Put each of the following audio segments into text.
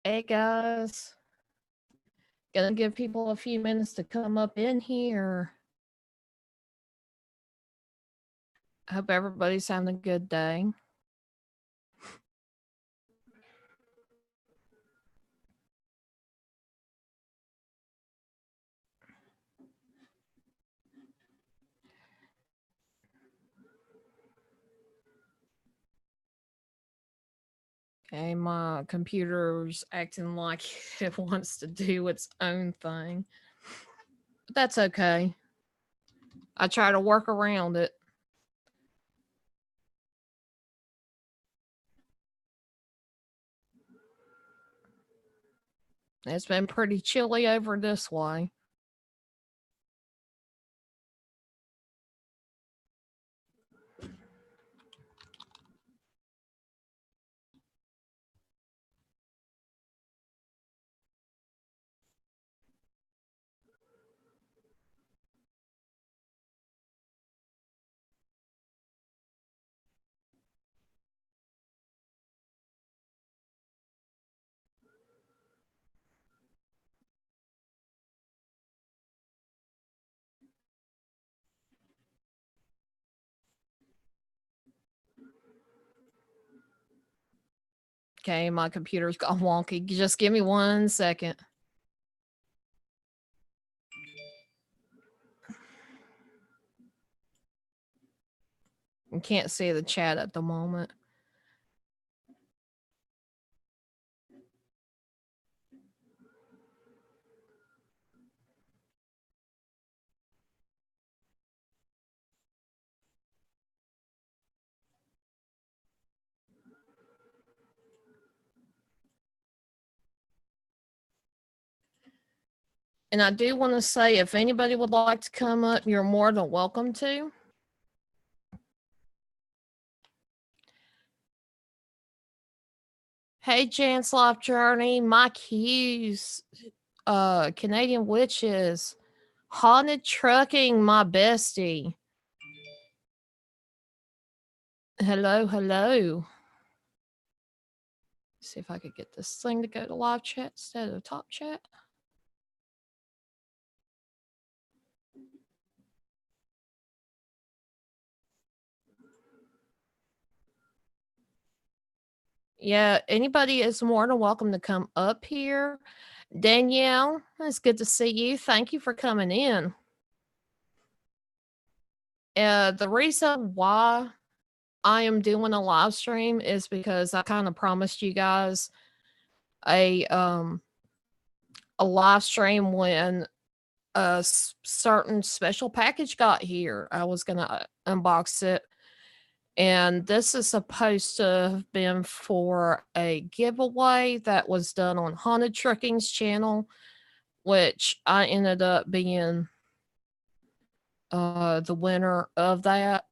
Hey guys, gonna give people a few minutes to come up in here. I hope everybody's having a good day. Okay, my computer's acting like it wants to do its own thing. But that's okay. I try to work around it. It's been pretty chilly over this way. Okay, my computer's gone wonky. Just give me 1 second. I can't see the chat at the moment. And I do want to say, if anybody would like to come up, you're more than welcome to. Hey, Janslop Journey, Mike Hughes, Canadian Witches, Haunted Trucking, my bestie. Hello, hello. See if I could get this thing to go to live chat instead of top chat. Yeah, anybody is more than welcome to come up here. Danielle, it's good to see you. Thank you for coming in. The reason why I am doing a live stream is because I kind of promised you guys a live stream when a certain special package got here. I was gonna unbox it, and this is supposed to have been for a giveaway that was done on Haunted Trucking's channel, which I ended up being the winner of that.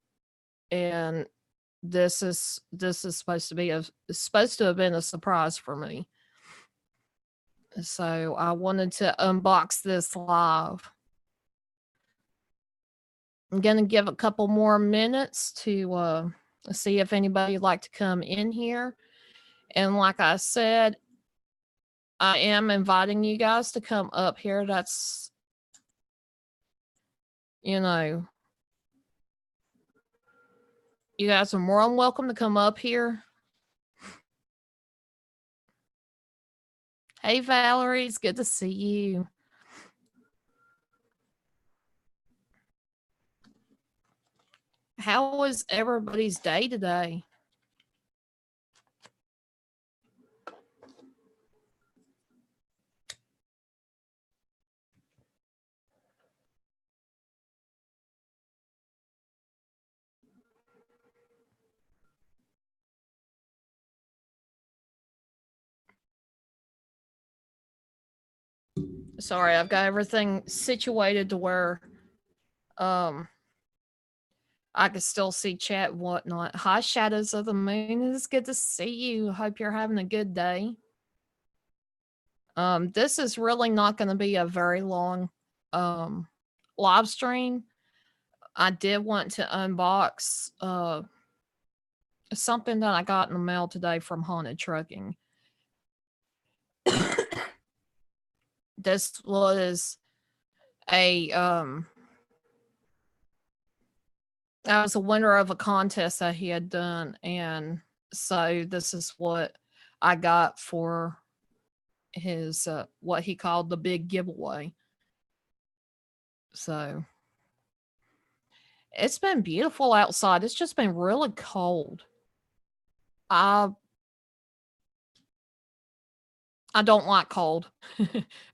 And this is supposed to have been a surprise for me. So I wanted to unbox this live. I'm gonna give a couple more minutes to see if anybody would like to come in here. And like I said, I am inviting you guys to come up here. That's, you know, you guys are more than welcome to come up here. Hey, Valerie, it's good to see you. How was everybody's day today? Sorry, I've got everything situated to where I can still see chat and whatnot. Hi, Shadows of the Moon. It's good to see you. Hope you're having a good day. This is really not going to be a very long live stream. I did want to unbox something that I got in the mail today from Haunted Trucking. this was a I was a winner of a contest that he had done, and so this is what I got for his what he called the big giveaway. So it's been beautiful outside. It's just been really cold. I don't like cold.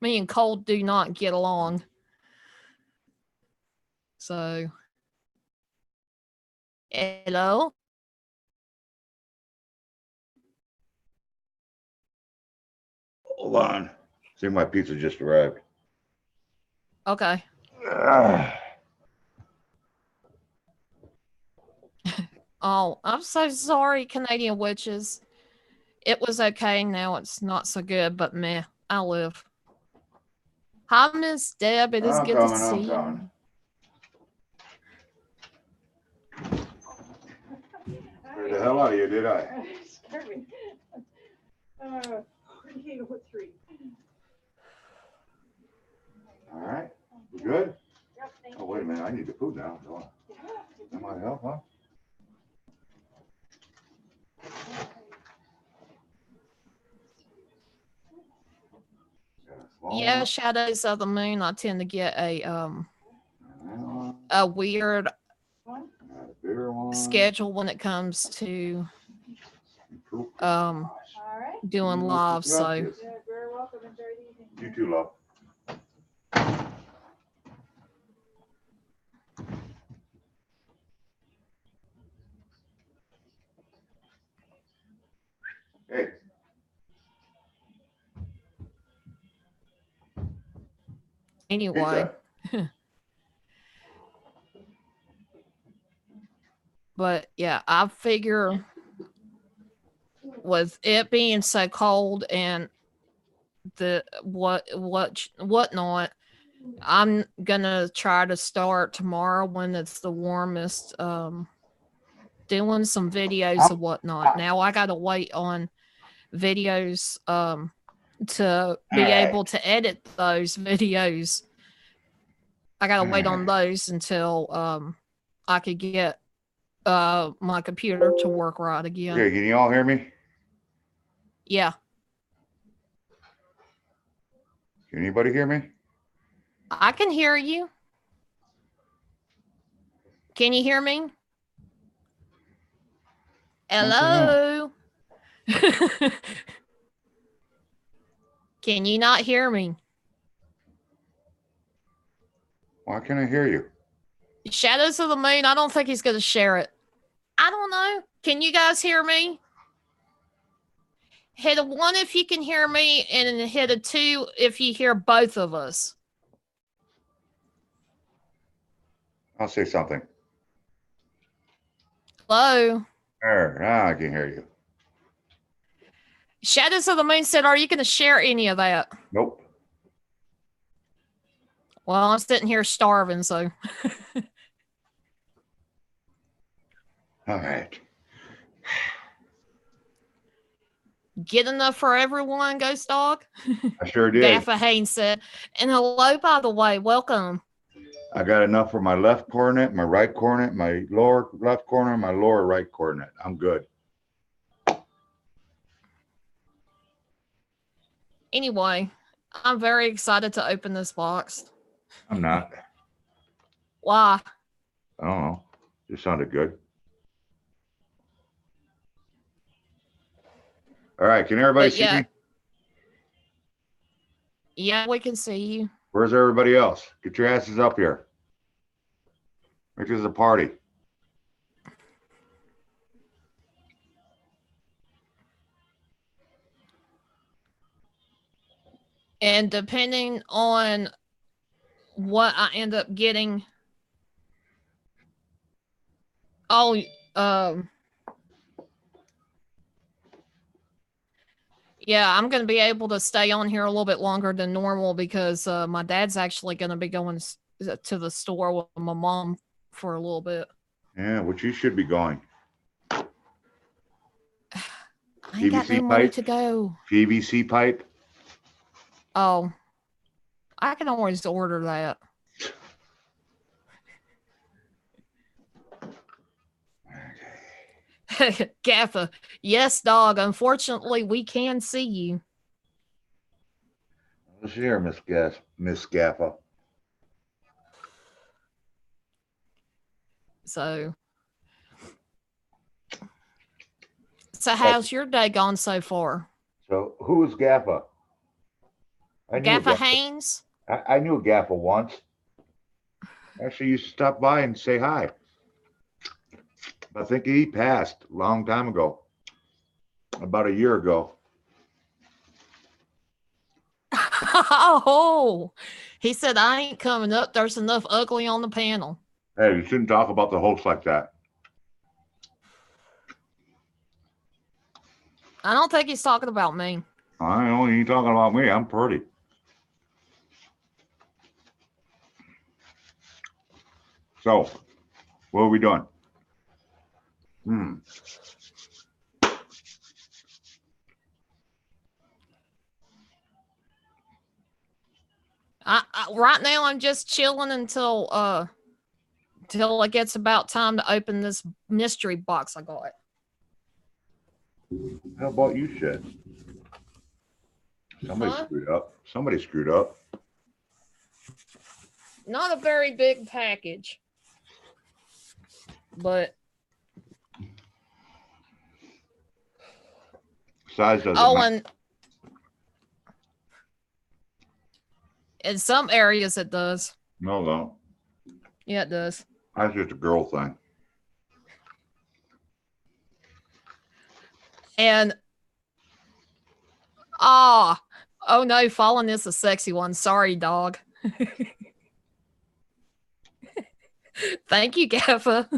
Me and cold do not get along. So hello. Hold on. See, my pizza just arrived. Okay. Oh, I'm so sorry, Canadian witches. It was okay. Now it's not so good, but meh, I live. Hi, Miss Deb. It is I'm good coming, to see I'm you. coming. Scared the hell out of you, did I? Scared me. 4803. All right. You good? Yep, thank Oh, wait a minute. I need the food now. Don't I? That might help, huh? Yeah, Shadows of the Moon. I tend to get a weird schedule when it comes to doing live. So you. Very welcome. Enjoy the evening. You too, love. Hey. anyway. But yeah, I figure with it being so cold and the whatnot, I'm gonna try to start tomorrow when it's the warmest, doing some videos and whatnot. Now I gotta wait on videos to be able to edit those videos. I gotta wait on those until I could get my computer to work right again. Okay, can you all hear me? Yeah. Can anybody hear me? I can hear you. Can you hear me? Hello? Can you not hear me? Why can't I hear you? Shadows of the Moon, I don't think he's going to share it. I don't know. Can you guys hear me? Hit a 1 if you can hear me, and hit a 2 if you hear both of us. I'll say something. Hello? There, now I can hear you. Shadows of the Moon said, are you going to share any of that? Nope. Well, I'm sitting here starving, so. All right. Get enough for everyone, Ghost Dog? I sure did. Gaffa Haynes said. And hello, by the way. Welcome. I got enough for my left coordinate, my right coordinate, my lower left corner, my lower right coordinate. I'm good. Anyway, I'm very excited to open this box. I'm not. Why? I don't know. It sounded good. All right. Can everybody see me? Yeah, we can see you. Where's everybody else? Get your asses up here. This is a party. And depending on what I end up getting, yeah, I'm going to be able to stay on here a little bit longer than normal because my dad's actually going to be going to the store with my mom for a little bit. Yeah, which you should be going. I ain't got no money to go. PVC pipe. Oh. I can always order that. Gaffa, yes, dog. Unfortunately, we can see you. Let's hear, Miss Gaffa. So how's your day gone so far? So who is Gaffa? I knew a Gaffa Haynes? I knew a Gaffa once. Actually, used to stop by and say hi. I think he passed a long time ago, about a year ago. Oh, he said, I ain't coming up. There's enough ugly on the panel. Hey, you shouldn't talk about the host like that. I don't think he's talking about me. I know you ain't talking about me. I'm pretty. So, what are we doing? Right now I'm just chilling until it gets about time to open this mystery box I got. How about you, shit? Somebody Huh? screwed up. Somebody screwed up. Not a very big package, but Size doesn't oh, matter. and in some areas it does. No. Yeah, it does. That's just a girl thing. And oh no, Fallen is a sexy one. Sorry, dog. Thank you, Gaffa.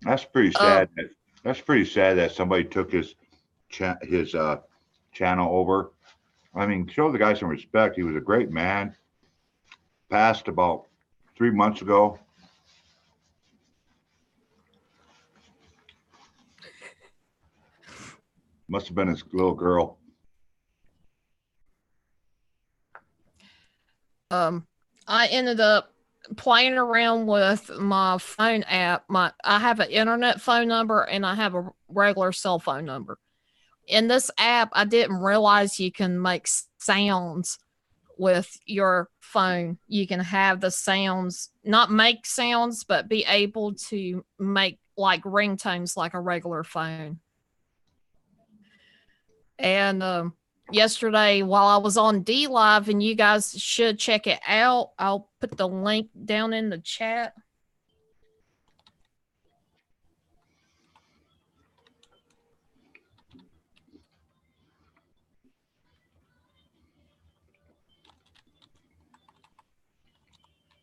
That's pretty sad. That's pretty sad that somebody took his channel over. I mean, show the guy some respect. He was a great man. Passed about 3 months ago. Must have been his little girl. I ended up playing around with my phone app. I have an internet phone number and I have a regular cell phone number. In this app, I didn't realize you can make sounds with your phone. You can have the sounds, not make sounds, but be able to make like ringtones like a regular phone. And yesterday, while I was on D Live, and you guys should check it out, I'll put the link down in the chat.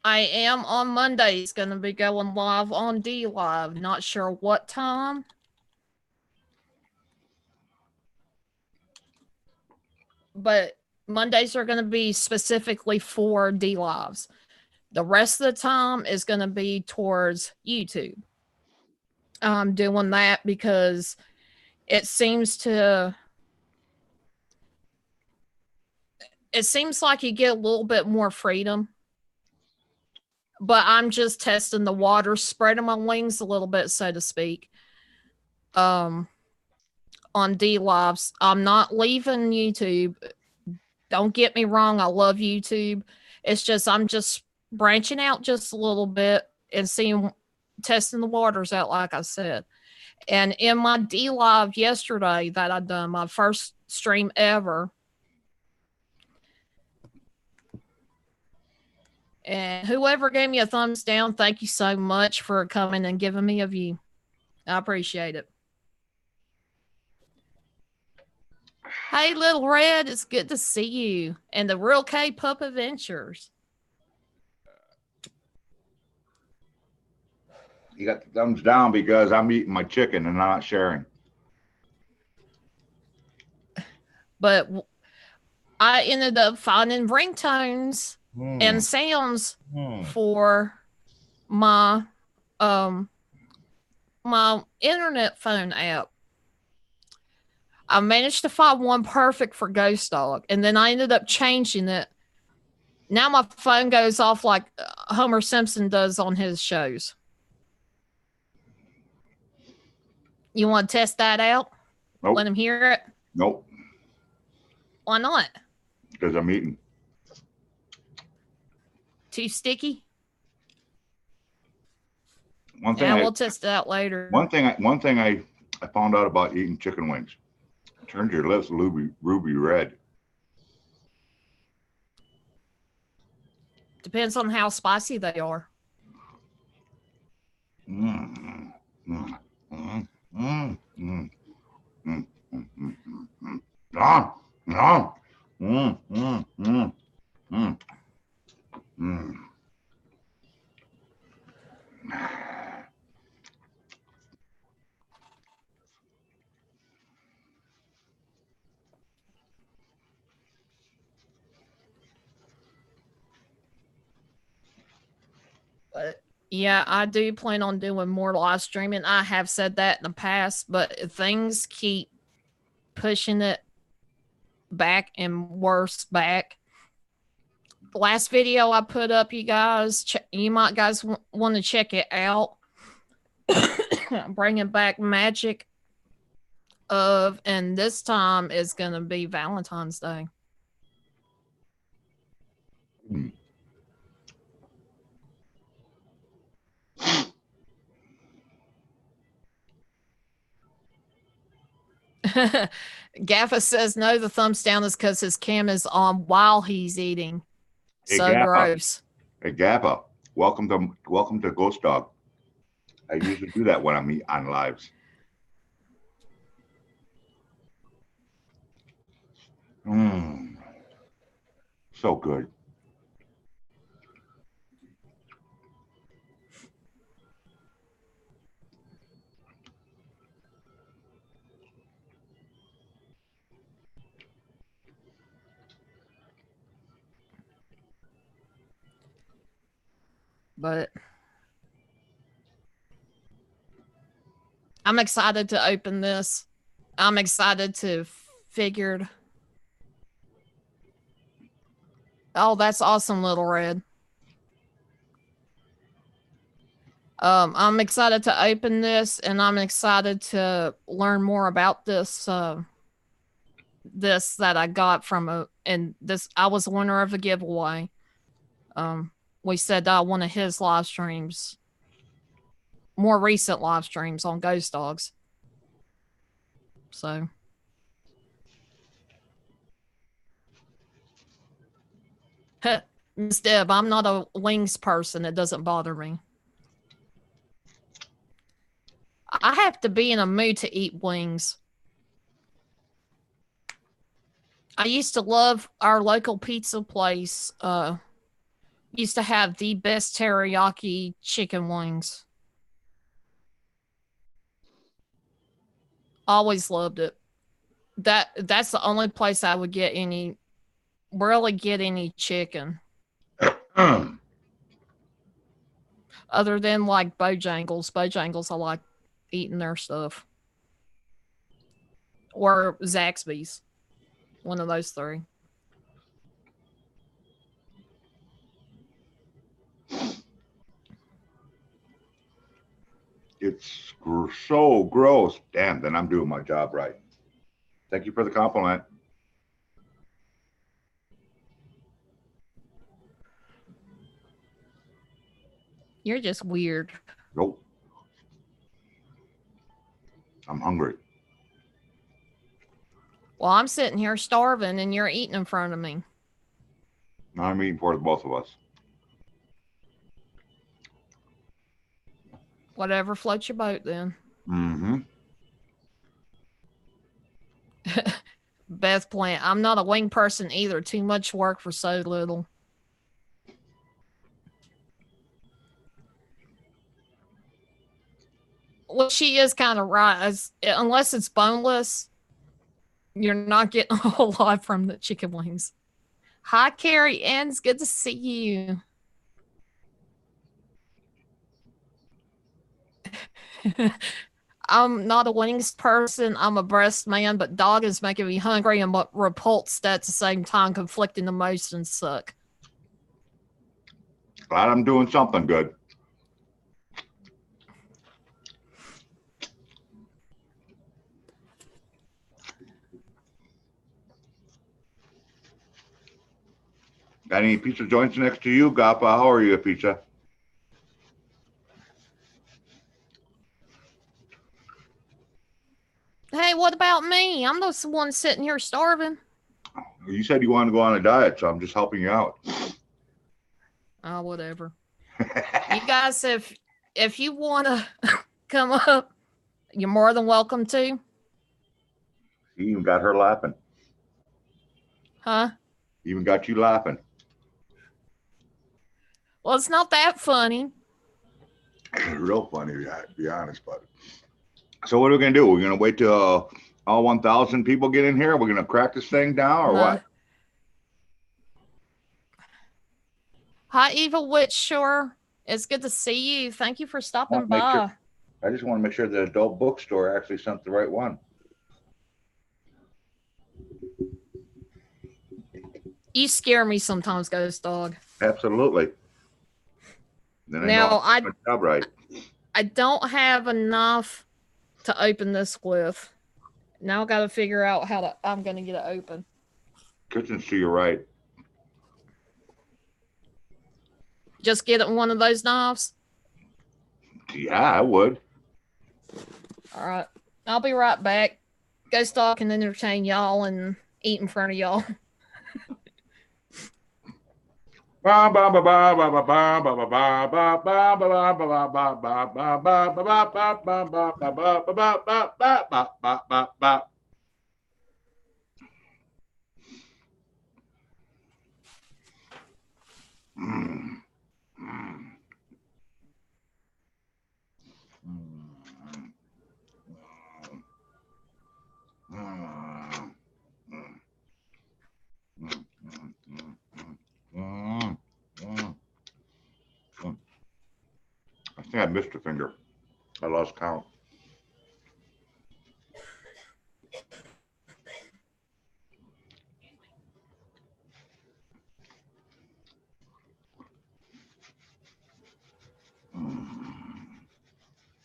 I am on Mondays going to be going live on D Live. Not sure what time. But Mondays are going to be specifically for D Lives. The rest of the time is going to be towards YouTube. I'm doing that because it seems like you get a little bit more freedom. But I'm just testing the water, spreading my wings a little bit, so to speak. On D Lives. I'm not leaving YouTube. Don't get me wrong, I love YouTube. It's just I'm just branching out just a little bit and testing the waters out, like I said. And in my D Live yesterday that I done, my first stream ever, and whoever gave me a thumbs down, thank you so much for coming and giving me a view. I appreciate it. Hey, Little Red, it's good to see you. And the Real K Pup Adventures. You got the thumbs down because I'm eating my chicken and not sharing. But I ended up finding ringtones and sounds for my my internet phone app. I managed to find one perfect for Ghost Dog, and then I ended up changing it. Now my phone goes off like Homer Simpson does on his shows. You want to test that out? Nope. Let him hear it? Nope. Why not? Because I'm eating. Too sticky? One thing. Yeah, we'll test it out later. One thing I found out about eating chicken wings. It turns your lips ruby red. Depends on how spicy they are. Mm, mm, mm, mm, mm, mm, mm, mm, mm. Ah, ah, mm, mm, mm, mm, mm. But yeah, I do plan on doing more live streaming. I have said that in the past, but things keep pushing it back and worse back. The last video I put up, you guys, you might guys want to check it out. Bringing back magic of, and this time is going to be Valentine's Day. Mm. Gaffa says no, the thumbs down is because his cam is on while he's eating. Hey, So Gaffa. gross. Hey, Gappa, welcome to Ghost Dog. I usually do that when I'm on lives. Mmm. So good. But I'm excited to open this. I'm excited to figured. Oh, that's awesome, Little Red. I'm excited to open this, and I'm excited to learn more about this. This that I got from I was a winner of a giveaway. We said one of his live streams, more recent live streams on Ghost Dogs. So. Miss Deb, I'm not a wings person. It doesn't bother me. I have to be in a mood to eat wings. I used to love our local pizza place. Used to have the best teriyaki chicken wings. Always loved it. That's the only place I would get any chicken. Other than like Bojangles. Bojangles, I like eating their stuff. Or Zaxby's. One of those three. It's so gross. Damn, then I'm doing my job right. Thank you for the compliment. You're just weird. Nope. I'm hungry. Well, I'm sitting here starving and you're eating in front of me. Now I'm eating for the both of us. Whatever floats your boat then. Mm-hmm. Beth Plant. I'm not a wing person either. Too much work for so little. Well, she is kind of right. Unless it's boneless, you're not getting a whole lot from the chicken wings. Hi, Carrie Ann. It's good to see you. I'm not a wings person. I'm a breast man, but dog is making me hungry and repulsed at the same time. Conflicting emotions suck. Glad I'm doing something good. Got any pizza joints next to you, Gappa? How are you, pizza? Hey, what about me? I'm the one sitting here starving. You said you wanted to go on a diet, so I'm just helping you out. Oh, whatever. You guys, if you want to come up, you're more than welcome to. You even got her laughing. Huh? Even got you laughing. Well, it's not that funny. Real funny, to be honest, but. So what are we gonna do? We're gonna wait till all 1,000 people get in here. We're gonna crack this thing down, or No. what? Hi, Evil Witch Shore. It's good to see you. Thank you for stopping Wanna make sure- by. I just want to make sure the adult bookstore actually sent the right one. You scare me sometimes, Ghost Dog. Absolutely. Then I Now, know I'm doing my job right. I don't have enough to open this with. Now I got to figure out how to. I'm gonna get it open. Kitchen's to your right. Just get it one of those knives. Yeah, I would. All right, I'll be right back. Ghost Dog can entertain y'all and eat in front of y'all. I think I missed a finger. I lost count.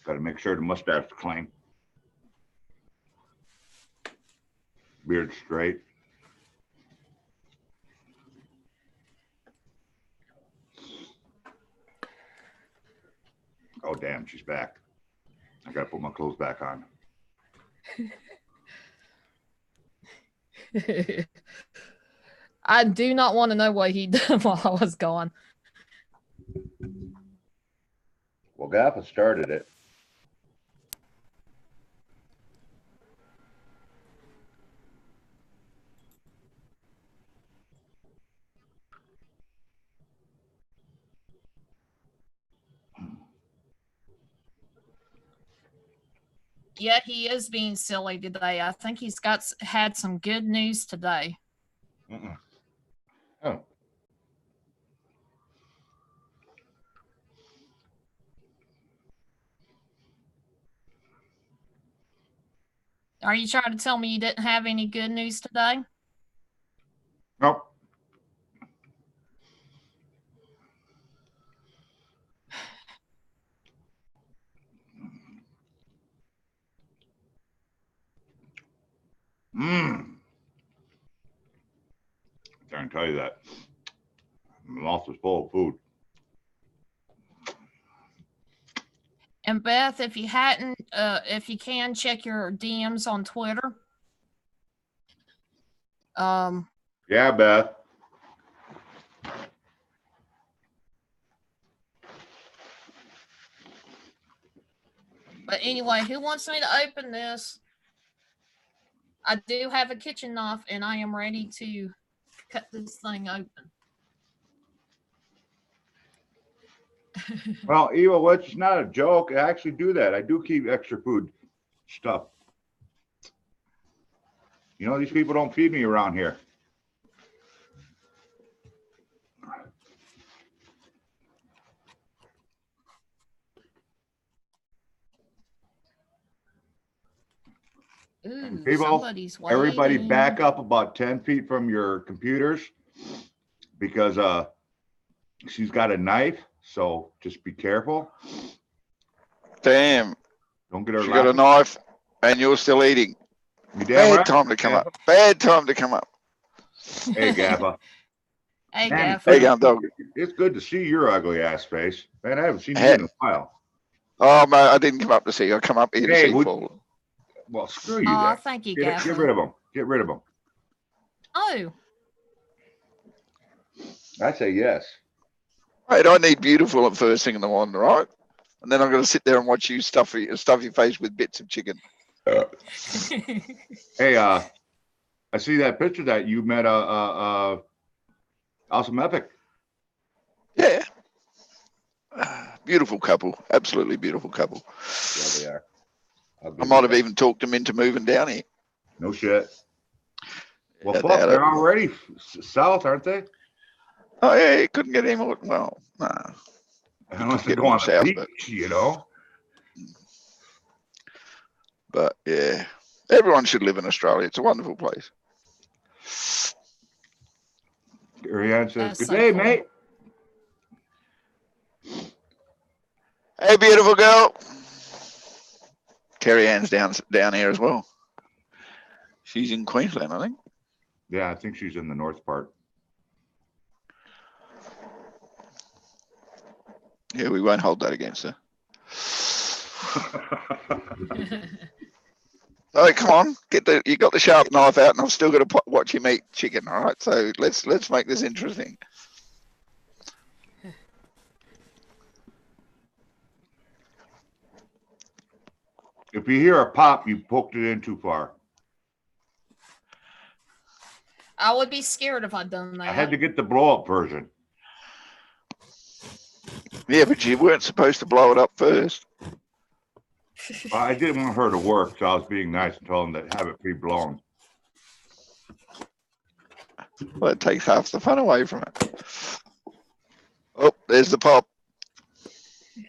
Got to make sure the mustache is clean. Beard straight. Oh, damn, she's back. I got to put my clothes back on. I do not want to know what he did while I was gone. Well, Gappa started it. Yeah, he is being silly today. I think he's had some good news today. Oh. Are you trying to tell me you didn't have any good news today? Nope. Mmm. I can tell you that. My mouth is full of food. And Beth, if you hadn't, if you can check your DMs on Twitter. Yeah, Beth. But anyway, who wants me to open this? I do have a kitchen knife and I am ready to cut this thing open. Well, Eva, well, it's not a joke. I actually do that. I do keep extra food stuff. You know, these people don't feed me around here. Ooh, People, somebody's waiting. everybody back up about 10 feet from your computers because she's got a knife. So just be careful. Damn, Don't get her she got a laughing. knife and you're still eating. You damn Bad right. time to come Gaffa. up. Bad time to come up. Hey, Gaffa. Hey, Man, Gaffer. Hey, young dog. It's good to see your ugly ass face. Man, I haven't seen you Hey. in a while. Oh, man, I didn't come up to see you. I come up here to Hey, see would- Paul. Well, screw you Oh, then. thank you, Get Gaffer. rid of them. Get rid of them. Oh, I say yes. Wait, I need beautiful at first thing in the morning, right? And then I'm going to sit there and watch you stuff your face with bits of chicken. Hey, I see that picture that you met Awesome Epic. Yeah. Beautiful couple. Absolutely beautiful couple. Yeah, they are. I'll give I you might have that. even talked them into moving down here. No shit. Well, Yeah, fuck, doubt they're it. already south, aren't they? Oh, yeah, you couldn't get any more. Well, nah. Unless they Get go more on the south, beach, but- you know. But yeah, everyone should live in Australia. It's a wonderful place. Rianne says, That's "Good so day, cool. mate." Hey, beautiful girl. Carrie Ann's down here as well. She's in Queensland, I think. Yeah, I think she's in the north part. Yeah, we won't hold that against her. Oh, come on, you got the sharp knife out, and I've still got to watch you eat chicken. All right, so let's make this interesting. If you hear a pop, you poked it in too far. I would be scared if I'd done that. I had to get the blow up version. Yeah, but you weren't supposed to blow it up first. Well, I didn't want her to work, so I was being nice and told them to have it pre-blown. Well, it takes half the fun away from it. Oh, there's the pop.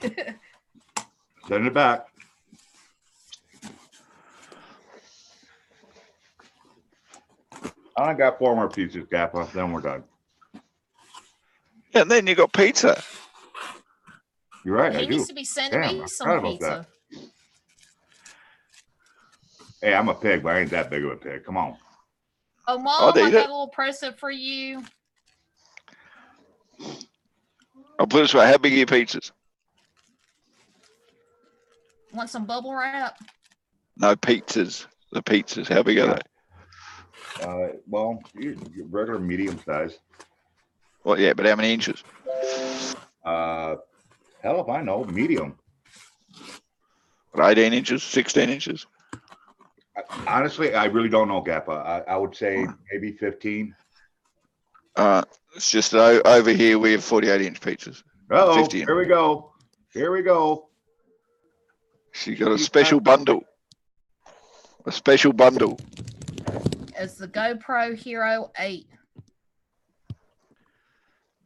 Send it back. I only got 4 more pieces, Gappa. Then we're done. And then you got pizza. You're right. I He do. needs to be sending Damn, me I some forgot about pizza. Hey, I'm a pig, but I ain't that big of a pig. Come on. Oh, Mom, they I eat got it. a little present for you. I'll put it this way. How big are your pizzas? Want some bubble wrap? No, pizzas. The pizzas. How big are Yeah. they? Well, you're regular medium size. Well, yeah, but how many inches? Hell if I know. Medium. 18 inches? 16 inches? Honestly, I really don't know, Gappa. I would say maybe 15. It's just that over here we have 48-inch pizzas. Uh-oh, 50. here we go. Here we go. She got a special bundle. A special bundle. It's the GoPro Hero 8.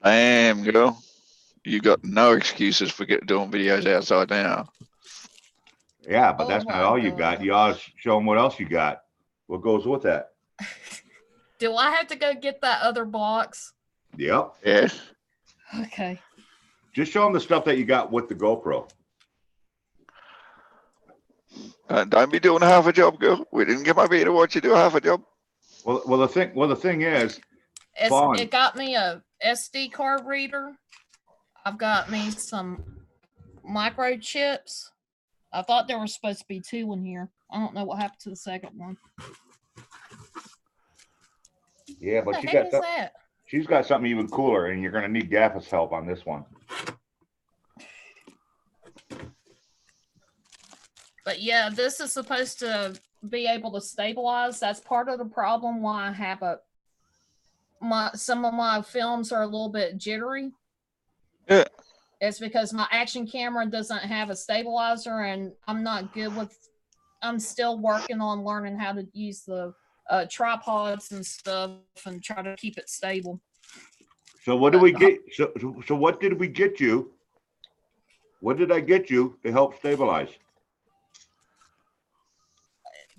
Damn, girl. You got no excuses for doing videos outside now. Yeah, but Oh that's not my all you God. got. You ought to show them what else you got. What goes with that? Do I have to go get that other box? Yep. Yeah. Okay. Just show them the stuff that you got with the GoPro. Don't be doing half a job, girl. We didn't come up here to watch you do half a job. Well, the thing is, Fun. It got me a SD card reader. I've got me some microchips. I thought there was supposed to be 2 in here. I don't know what happened to the second one. yeah, What but the heck is that? she's got something even cooler, and you're gonna need Gaffa's help on this one. But yeah, this is supposed to be able to stabilize. That's part of the problem why I have some of my films are a little bit jittery. Yeah. It's because my action camera doesn't have a stabilizer, and I'm still working on learning how to use the tripods and stuff and try to keep it stable. So what did we get? So what did we get you? What did I get you to help stabilize?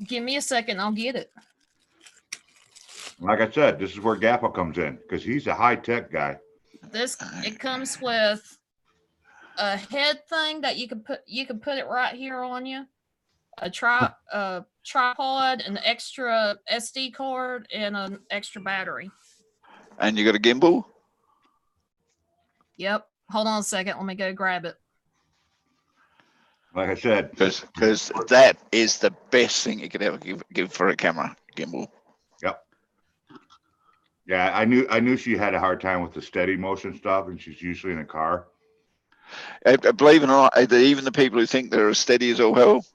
Give me a second. I'll get it. Like I said, this is where Gappa comes in because he's a high tech guy. It comes with a head thing that you can put it right here on you. A tripod, an extra SD card, and an extra battery. And you got a gimbal? Yep. Hold on a second. Let me go grab it. Like I said, Because that is the best thing you could ever give for a camera gimbal. Yep. Yeah, I knew she had a hard time with the steady motion stuff, and she's usually in a car. Believe it or not, even the people who think they're as steady as all hell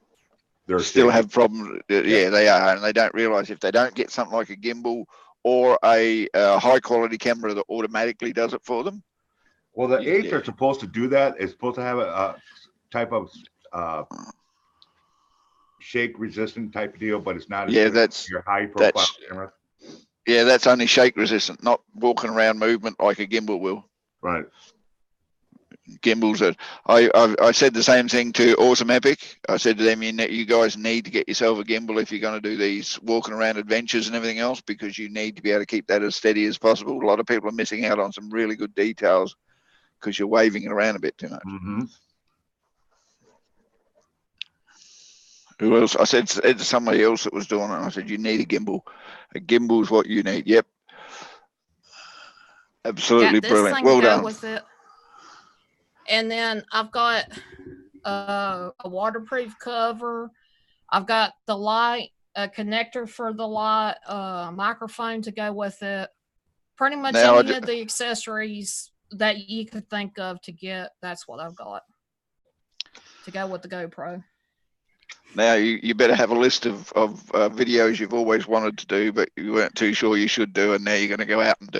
They're still steady. have problems. Yeah, they are, and they don't realize if they don't get something like a gimbal or a high quality camera that automatically does it for them. Well, the Yeah. 8s are supposed to do that. It's supposed to have a type of shake resistant type deal, but it's not as Yeah, good that's as your high profile that's camera. yeah, that's only shake resistant, not walking around movement like a gimbal will. Right. Gimbals are. I said the same thing to Awesome Epic. I said to them, you guys need to get yourself a gimbal if you're going to do these walking around adventures and everything else, because you need to be able to keep that as steady as possible. A lot of people are missing out on some really good details because you're waving it around a bit too much. Mm-hmm. Who else? I said to somebody else that was doing it, I said, you need a gimbal. A gimbal is what you need. Yep. Absolutely Got this brilliant. thing Well to go done. with it. And then I've got a waterproof cover. I've got the light, a connector for the light, a microphone to go with it. Pretty much Now, any of the accessories that you could think of to get, that's what I've got to go with the GoPro. Now you better have a list of videos you've always wanted to do, but you weren't too sure you should do, and now you're going to go out and do.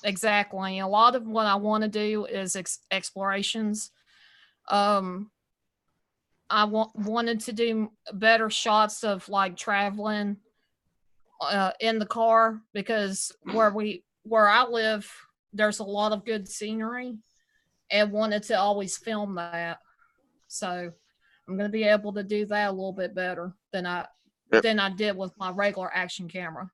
Exactly. A lot of what I want to do is explorations. I wanted to do better shots of like traveling in the car, because where I live, there's a lot of good scenery, and wanted to always film that. So I'm going to be able to do that a little bit better than I did with my regular action camera.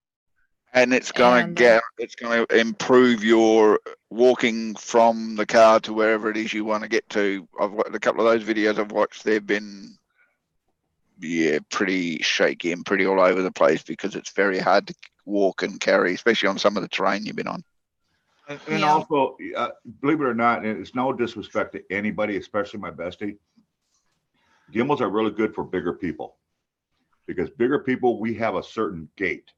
And it's going to improve your walking from the car to wherever it is you want to get to. I've watched a couple of those videos I've watched. They've been, pretty shaky and pretty all over the place because it's very hard to walk and carry, especially on some of the terrain you've been on. And also, believe it or not, and it's no disrespect to anybody, especially my bestie, gimbals are really good for bigger people, because bigger people, we have a certain gait.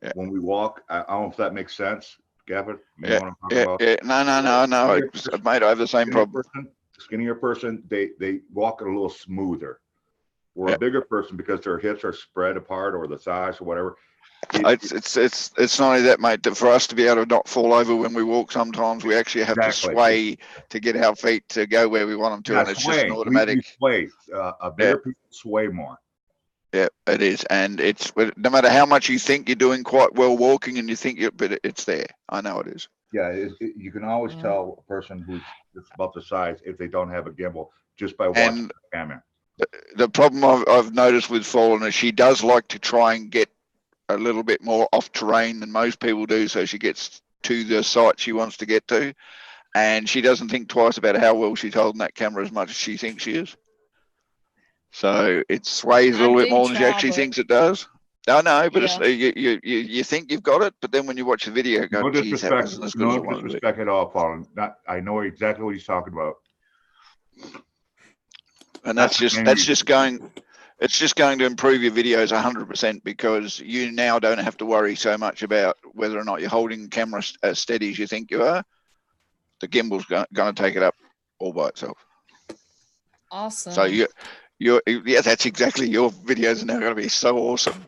Yeah. When we walk, I don't know if that makes sense, Gavin. You know what I'm talking about? No. Mate, I have the same problem. Skinnier person, they walk a little smoother. Or a bigger person, because their hips are spread apart, or the thighs or whatever. It's not only that, mate. For us to be able to not fall over when we walk, sometimes we actually have to sway to get our feet to go where we want them to, and it's just an automatic. We sway. Bigger people sway more. Yeah, it is, and it's no matter how much you think you're doing quite well walking, and you think but it's there. I know it is. Yeah, you can always tell a person who's just about the size if they don't have a gimbal just by watching the camera. The problem I've noticed with Fallen is she does like to try and get a little bit more off terrain than most people do, so she gets to the site she wants to get to, and she doesn't think twice about how well she's holding that camera as much as she thinks she is. So it sways a little bit more than she actually thinks it does. I know, but it's, you think you've got it, but then when you watch the video, you go, no geez, that wasn't as good as I wanted to be. No disrespect at all, Fallen. I know exactly what he's talking about. And it's just going to improve your videos 100%, because you now don't have to worry so much about whether or not you're holding the camera as steady as you think you are. The gimbal's going to take it up all by itself. Awesome. So that's exactly, your videos are now going to be so awesome.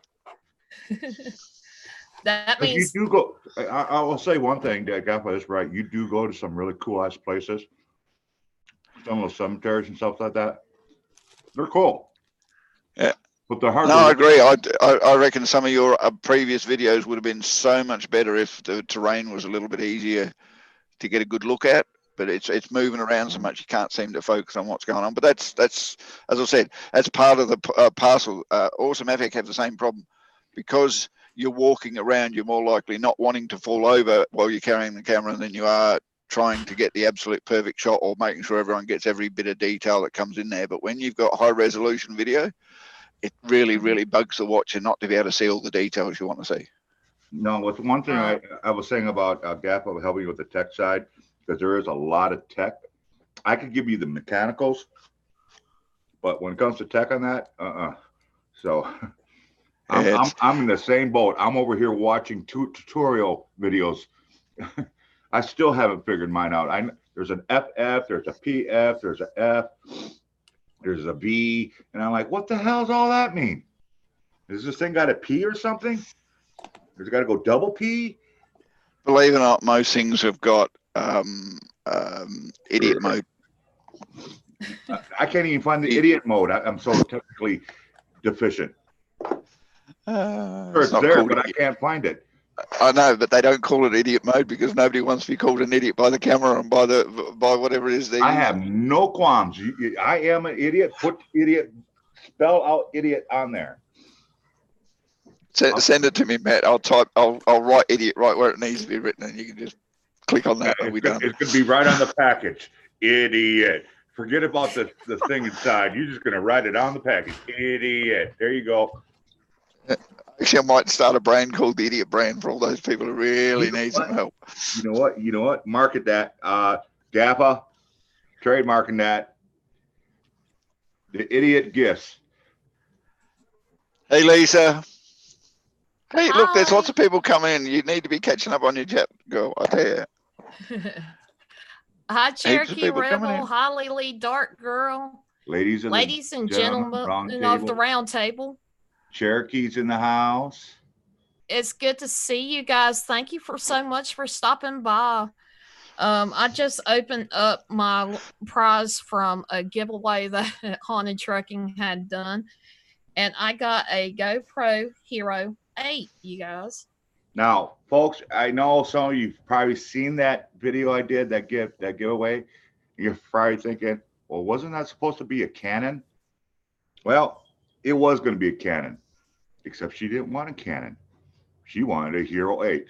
That means you do go. I will say one thing, that Gaffa is right. You do go to some really cool ass places, some of those cemeteries and stuff like that. They're cool. Yeah. But they're hard. No, I agree. I reckon some of your previous videos would have been so much better if the terrain was a little bit easier to get a good look at. but it's moving around so much you can't seem to focus on what's going on. But that's as I said, that's part of the parcel. Automatic have the same problem because you're walking around. You're more likely not wanting to fall over while you're carrying the camera than you are trying to get the absolute perfect shot or making sure everyone gets every bit of detail that comes in there. But when you've got high resolution video, it really, really bugs the watcher not to be able to see all the details you want to see. No, with one thing I was saying about GAPA helping you with the tech side, because there is a lot of tech. I could give you the mechanicals, but when it comes to tech on that, So I'm in the same boat. I'm over here watching tutorial videos. I still haven't figured mine out. There's an FF, there's a PF, there's a F, there's a V, and I'm like, what the hell does all that mean? Is this thing got a P or something? Does it got to go double P? Believe it or not, most things have got idiot mode. I can't even find the idiot mode. I'm so technically deficient. It's there, but I can't find it. I know, but they don't call it idiot mode because nobody wants to be called an idiot by the camera and by whatever it is. I have no qualms. I am an idiot. Put idiot, spell out idiot on there. Send it to me, Matt. I'll write idiot right where it needs to be written, and you can just click on that. And we're done. It could be right on the package. Idiot. Forget about the thing inside. You're just gonna write it on the package. Idiot. There you go. Actually, I might start a brand called the Idiot Brand for all those people who really need some help. You know what? Market that. GAPA, trademarking that. The idiot gifts. Hey, Lisa. Hey, look, there's Hi. lots of people coming in. You need to be catching up on your chat, girl. I tell you. Hi, of Cherokee people coming Rebel. in. Hi, Lily Dark Girl. Ladies and Gentlemen round of the table. round table. Cherokee's in the house. It's good to see you guys. Thank you so much for stopping by. I just opened up my prize from a giveaway that Haunted Trucking had done, and I got a GoPro Hero 8, you guys. Now, folks, I know some of you've probably seen that video I did, that giveaway. You're probably thinking, well, wasn't that supposed to be a Canon? Well, it was going to be a Canon, except she didn't want a Canon. She wanted a Hero 8.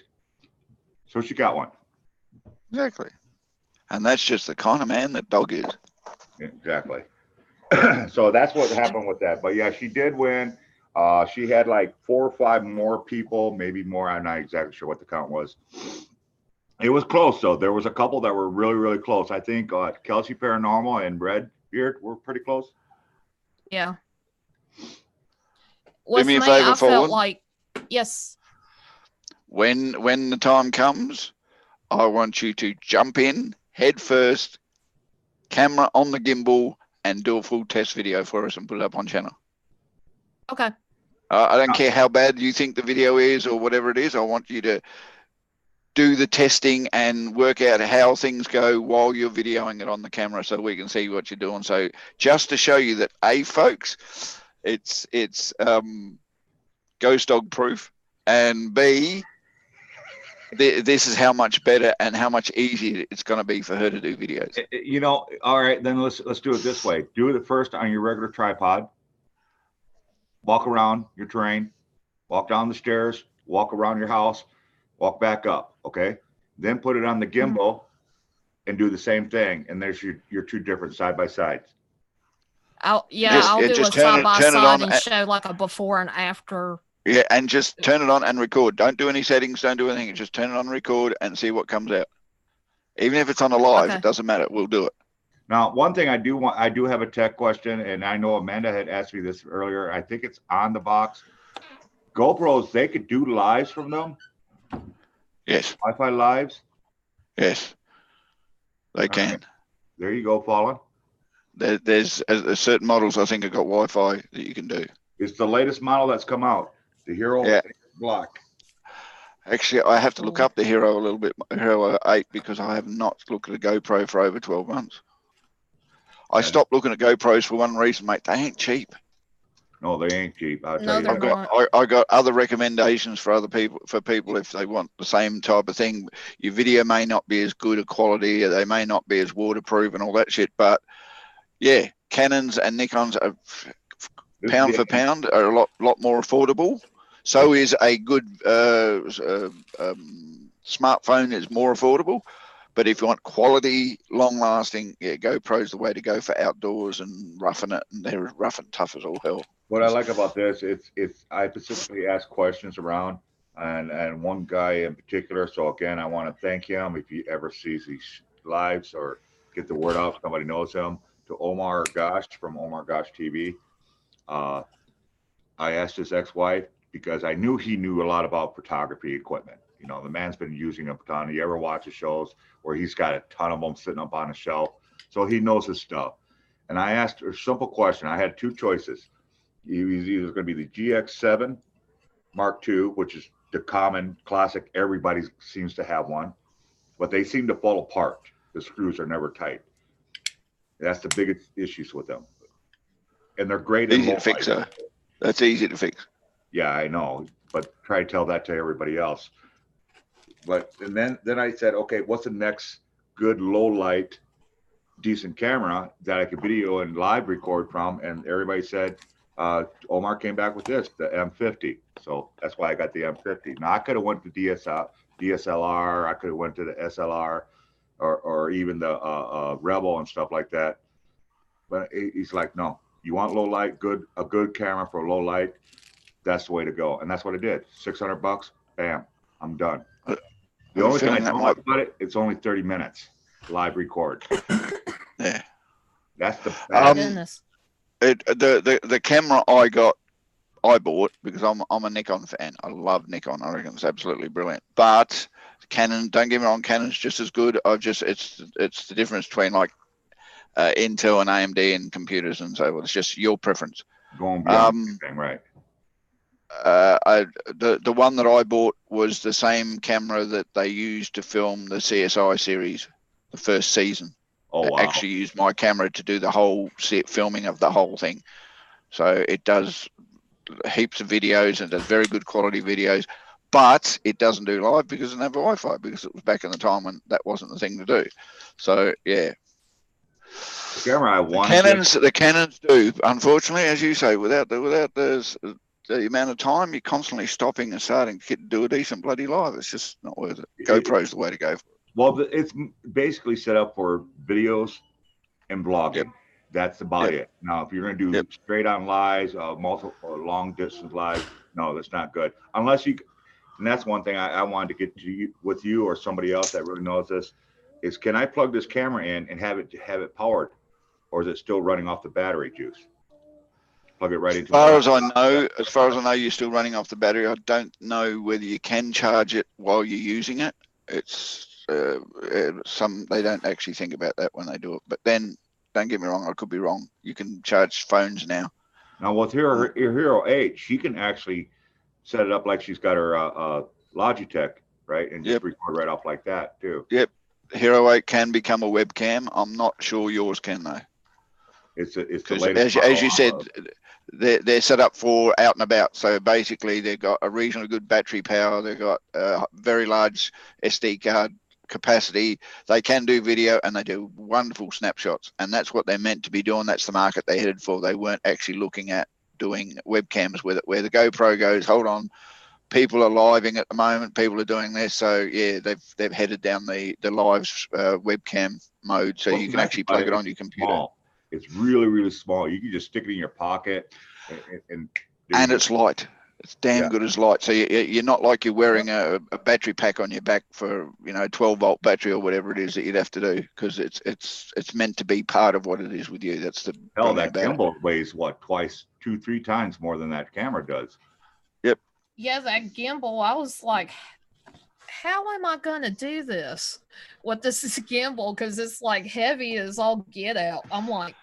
So she got one. Exactly. And that's just the kind of man that Dog is. Exactly. So that's what happened with that. But yeah, she did win. She had like 4 or 5 more people, maybe more. I'm not exactly sure what the count was. It was close, though. There was a couple that were really, really close. I think Kelsey Paranormal and Redbeard were pretty close. Yeah. Do me a favor, I felt Fallen. like, yes. When the time comes, I want you to jump in head first, camera on the gimbal, and do a full test video for us and put it up on channel. Okay. I don't care how bad you think the video is or whatever it is. I want you to do the testing and work out how things go while you're videoing it on the camera so we can see what you're doing. So just to show you that, A, folks, it's ghost dog proof, and B, this is how much better and how much easier it's going to be for her to do videos. You know, all right, then let's do it this way. Do it first on your regular tripod. Walk around your terrain, walk down the stairs, walk around your house, walk back up, okay? Then put it on the gimbal and do the same thing. And there's your 2 different side by sides. I'll do a side by side and show like a before and after. Yeah, and just turn it on and record. Don't do any settings, don't do anything. Just turn it on and record and see what comes out. Even if it's on a live, It doesn't matter. We'll do it. Now, one thing I do have a tech question, and I know Amanda had asked me this earlier. I think it's on the box. GoPros, they could do lives from them? Yes. Wi-Fi lives? Yes, they can. Right. There you go, Fallen. There's certain models I think have got Wi-Fi that you can do. It's the latest model that's come out, the Hero Black. Actually, I have to look up the Hero a little bit, Hero 8, because I have not looked at a GoPro for over 12 months. I stopped looking at GoPros for one reason, mate. They ain't cheap. No, they ain't cheap. I'll No, tell you they're that. not. I got other recommendations for people if they want the same type of thing. Your video may not be as good a quality, they may not be as waterproof and all that shit, but yeah, Canons and Nikons are This pound is for the- pound are a lot more affordable. So is a good smartphone is more affordable. But if you want quality, long lasting, yeah, GoPro's the way to go for outdoors and roughing it, and they're rough and tough as all hell. What I like about this, it's I specifically ask questions around, and one guy in particular. So again, I want to thank him if he ever sees these lives or get the word out, somebody knows him. To Omar Gosh from Omar Gosh TV. Uh, I asked his ex-wife because I knew he knew a lot about photography equipment. You know, the man's been using them a ton. You ever watch his shows where he's got a ton of them sitting up on a shelf, so he knows his stuff. And I asked a simple question. I had two choices. He was either going to be the GX7 Mark II, which is the common classic. Everybody seems to have one, but they seem to fall apart. The screws are never tight. That's the biggest issues with them. And they're great in Easy low to fix, light. that's easy to fix. Yeah, I know, but try to tell that to everybody else. But and then I said, okay, what's the next good low light, decent camera that I could video and live record from? And everybody said, Omar came back with this, the M50. So that's why I got the M50. Now I could have went to DSLR, I could have went to the SLR, or even the Rebel and stuff like that. But he's like, no, you want low light, a good camera for low light. That's the way to go. And that's what I did. $600, bam, I'm done. The only thing I don't like about it, it's only 30 minutes live record. Yeah. That's the Oh, Um, goodness. The camera I bought because I'm a Nikon fan. I love Nikon. I reckon it's absolutely brilliant. But Canon, don't get me wrong, Canon's just as good. It's the difference between like Intel and AMD and computers and so on. It's just your preference. going beyond anything, right? The one that I bought was the same camera that they used to film the CSI series, the first season. Oh, wow. Actually used my camera to do the whole filming of the whole thing. So it does heaps of videos and does very good quality videos, but it doesn't do live because it doesn't have Wi-Fi, because it was back in the time when that wasn't the thing to do. So yeah. The camera I want. The Canons do, unfortunately, as you say, without the amount of time, you're constantly stopping and starting to do a decent bloody live. It's just not worth it. GoPro's the way to go. Well, it's basically set up for videos and vlogging. Yep. That's about it. Now, if you're going to do straight on lives, multiple or long distance lives, no, that's not good. Unless you, and that's one thing I wanted to get to you, with you or somebody else that really knows this, is can I plug this camera in and have it powered, or is it still running off the battery juice? Plug it right into. As far as I know, you're still running off the battery. I don't know whether you can charge it while you're using it. It's they don't actually think about that when they do it. But then, don't get me wrong, I could be wrong. You can charge phones now. Now with your Hero 8, she can actually set it up like she's got her Logitech, right, and just record right off like that too. Yep, Hero 8 can become a webcam. I'm not sure yours can though. It's the latest. As you said, they're set up for out and about. So basically, they've got a reasonably good battery power. They've got a very large SD card capacity. They can do video and they do wonderful snapshots. And that's what they're meant to be doing. That's the market they headed for. They weren't actually looking at doing webcams with it. Where the GoPro goes, hold on, people are living at the moment. People are doing this. So yeah, they've headed down the lives webcam mode. So you can actually plug it on your computer. Small. It's really, really small. You can just stick it in your pocket, and it's light. It's damn good as light. So you're not like you're wearing a battery pack on your back for 12-volt battery or whatever it is that you'd have to do, because it's meant to be part of what it is with you. That's the hell. That gimbal weighs what, 2-3 times more than that camera does. Yep. Yeah, that gimbal. I was like, how am I gonna do this? What this is gimbal, because it's like heavy as all get out. I'm like,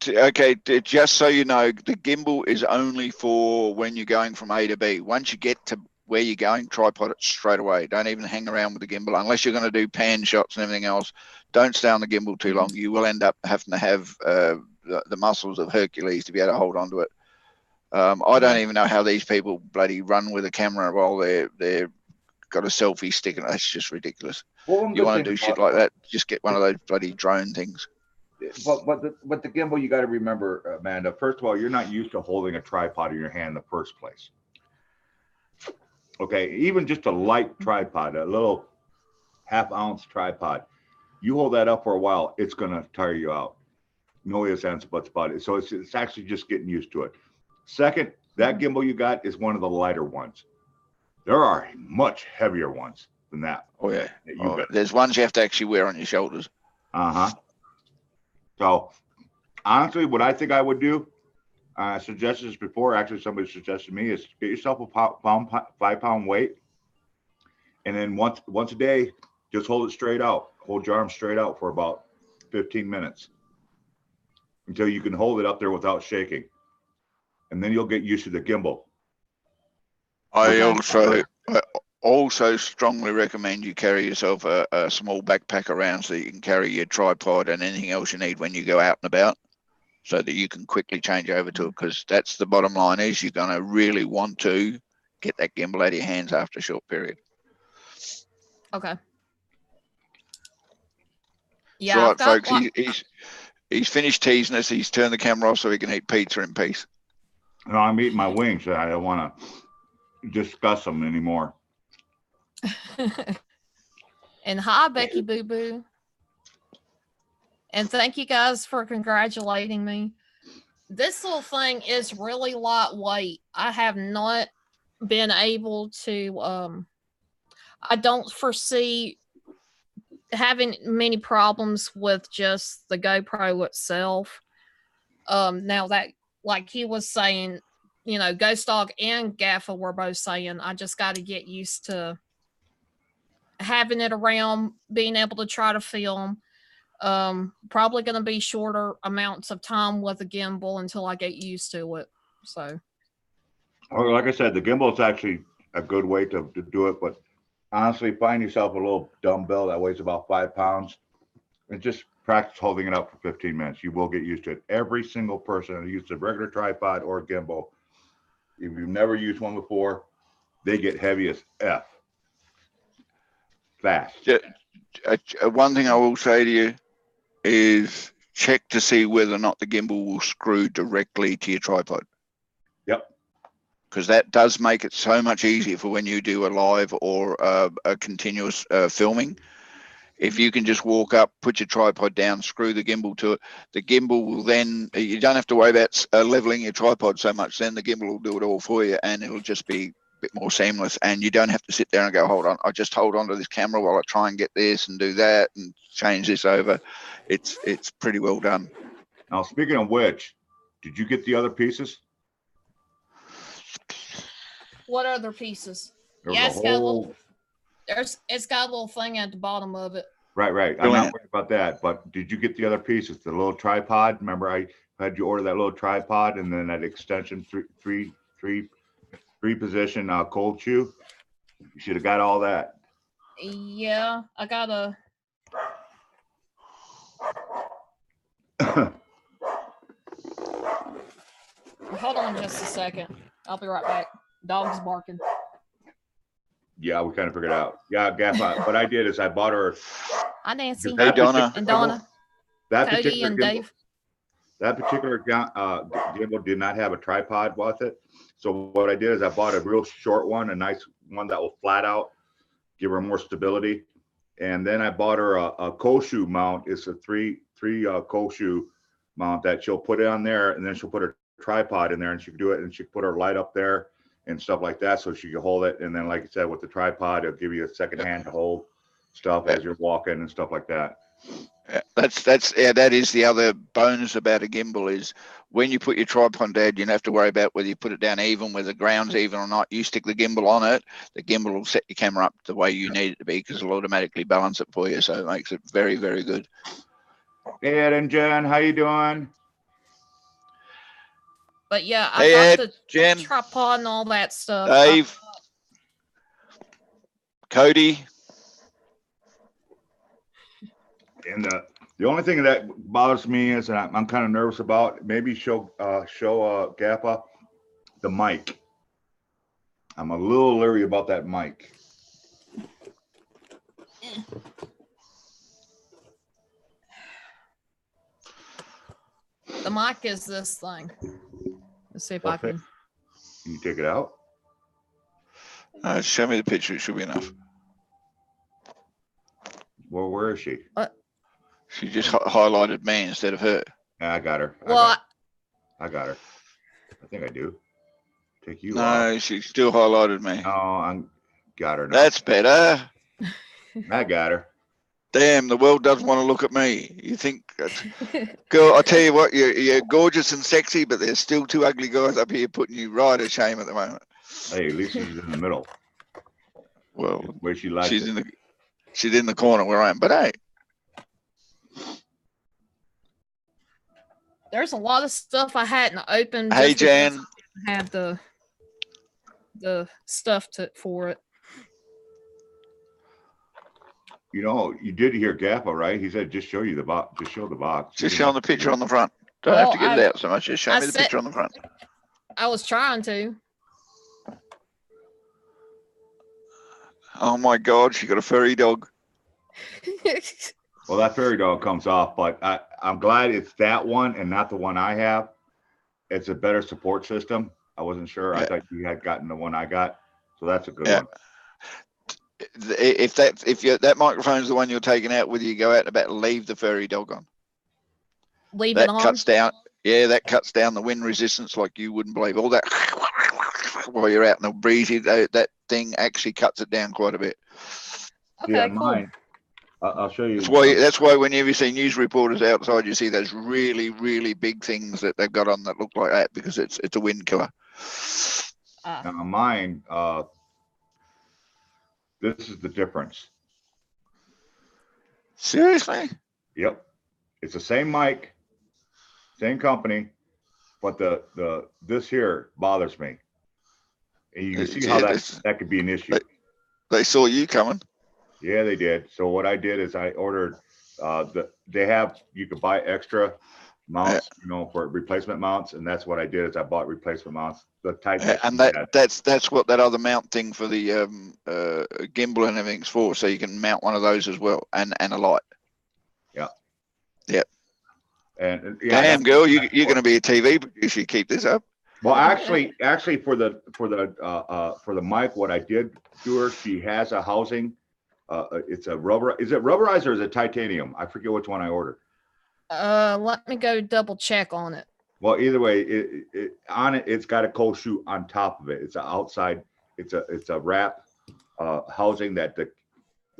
okay, just so you know, the gimbal is only for when you're going from A to B. Once you get to where you're going, tripod it straight away. Don't even hang around with the gimbal unless you're going to do pan shots and everything else. Don't stay on the gimbal too long. You will end up having to have the muscles of Hercules to be able to hold on to it. I don't even know how these people bloody run with a camera while they're got a selfie stick, and that's just ridiculous. Well, one You good want thing to do about- shit like that, just get one of those bloody drone things. But the gimbal, you got to remember, Amanda. First of all, you're not used to holding a tripod in your hand in the first place. Okay, even just a light tripod, a little half-ounce tripod, you hold that up for a while, it's gonna tire you out. No ifs, ands, buts about it. So it's actually just getting used to it. Second, that gimbal you got is one of the lighter ones. There are much heavier ones than that. Oh yeah, that you got. there's ones you have to actually wear on your shoulders. Uh-huh. So honestly, what I think I would do, I suggested this before, actually somebody suggested me, is get yourself a 5-pound weight. And then once a day, just hold it straight out. Hold your arm straight out for about 15 minutes until you can hold it up there without shaking. And then you'll get used to the gimbal. I also strongly recommend you carry yourself a small backpack around so you can carry your tripod and anything else you need when you go out and about, so that you can quickly change over to it, because that's the bottom line, is you're going to really want to get that gimbal out of your hands after a short period. Okay. That's Yeah, right, I've got folks. He's finished teasing us. He's turned the camera off so he can eat pizza in peace. No, I'm eating my wings. I don't want to discuss them anymore. And hi, Becky Boo Boo. And thank you guys for congratulating me. This little thing is really lightweight. I have not been able to I don't foresee having many problems with just the GoPro itself. Now that, like he was saying, you know, Ghost Dog and Gaffa were both saying, I just got to get used to having it around, being able to try to film. Probably going to be shorter amounts of time with a gimbal until I get used to it. So, Or like I said, the gimbal is actually a good way to do it. But honestly, find yourself a little dumbbell that weighs about 5 pounds and just practice holding it up for 15 minutes. You will get used to it. Every single person who uses a regular tripod or gimbal, if you've never used one before, they get heavy as F. Fast. One thing I will say to you is check to see whether or not the gimbal will screw directly to your tripod. Yep. Because that does make it so much easier for when you do a live or a continuous filming. If you can just walk up, put your tripod down, screw the gimbal to it, the gimbal will then, you don't have to worry about leveling your tripod so much. Then the gimbal will do it all for you, and it'll just be a bit more seamless. And you don't have to sit there and go, hold on, I just hold on to this camera while I try and get this and do that and change this over. It's pretty well done. Now, speaking of which, did you get the other pieces? what other pieces? There was Yeah, a it's got a little- whole. It's got a little thing at the bottom of it. Right. I'm Brilliant. not worried about that. But did you get the other pieces? The little tripod? Remember, I had you order that little tripod and then that extension three position cold shoe. You should have got all that. Yeah, I got a. Hold on just a second. I'll be right back. Dog's barking. Yeah, we kind of figured it out. Yeah, Gaffa. What I did is I bought her. Hi, Nancy. Hey, Donna. And Donna. That Cody particular and gimbal, Dave. that particular gimbal did not have a tripod with it. So what I did is I bought a real short one, a nice one that will flat out, give her more stability. And then I bought her a Koshu mount. It's a three Koshu mount that she'll put it on there, and then she'll put her tripod in there, and she can do it, and she can put her light up there and stuff like that, so she can hold it. And then, like I said, with the tripod, it'll give you a second hand to hold stuff as you're walking and stuff like that. Yeah, that is the other bonus about a gimbal, is when you put your tripod down, you don't have to worry about whether you put it down even, whether the ground's even or not. You stick the gimbal on it, the gimbal will set your camera up the way you need it to be, because it'll automatically balance it for you. So it makes it very, very good. Hey, Ed and Jen, how you doing? But yeah, I Hey, got Ed, the Jen, tripod and all that stuff. Dave, Cody. And the only thing that bothers me is, and I'm kind of nervous about, maybe show Gaffa the mic. I'm a little leery about that mic. The mic is this thing. Let's see if I Okay. can. Can you take it out? Show me the picture. It should be enough. Well, where is she? She just highlighted me instead of her. Yeah, I got her. Well, I got her. I think I do. Take you No, off. she still highlighted me. No, I got her now. That's better. I got her. Damn, the world doesn't want to look at me. You think, girl, I tell you what, you're gorgeous and sexy, but there's still two ugly guys up here putting you right to shame at the moment. Hey, at least she's in the middle. Well, Where she likes she's it. in the corner where I am. But hey, there's a lot of stuff I hadn't opened. hey, just because Jan. I had the stuff for it. You know, you did hear Gappa, right? He said, just show you the box. Just show the box. Just You showing the didn't have picture to on the front. Don't have to Well, get it out so much. Just show I me the said- picture on the front. I was trying to. Oh my God, she got a furry dog. Well, that fairy dog comes off, but I'm glad it's that one and not the one I have. It's a better support system. I wasn't sure. I Yeah. thought you had gotten the one I got. So that's a good Yeah. one. If that microphone's the one you're taking out with you, go out and about, leave the furry dog on. Leave That it on. cuts down. Yeah, that cuts down the wind resistance like you wouldn't believe. All that while you're out in the breezy, that thing actually cuts it down quite a bit. Okay, Yeah, cool. mine. I'll show you. That's why whenever you see news reporters outside, you see those really, really big things that they've got on that look like that because it's a wind killer. Now mine, this is the difference. Seriously? Yep. It's the same mic, same company, but this here bothers me. And you can see how that could be an issue. They saw you coming. Yeah, they did. So what I did is I ordered you could buy extra mounts, for replacement mounts, and that's what I did is I bought replacement mounts. The type And that's what that other mount thing for the gimbal and everything's for, so you can mount one of those as well and a light. Yeah. Yep. And yeah, damn girl, you're going to be a TV producer. You keep this up. Well, actually, for the mic, what I did do her, she has a housing. It's a rubber. Is it rubberized or is it titanium? I forget which one I ordered. Let me go double check on it. Well, either way, it's got a cold chute on top of it. It's an outside. It's a wrap housing that the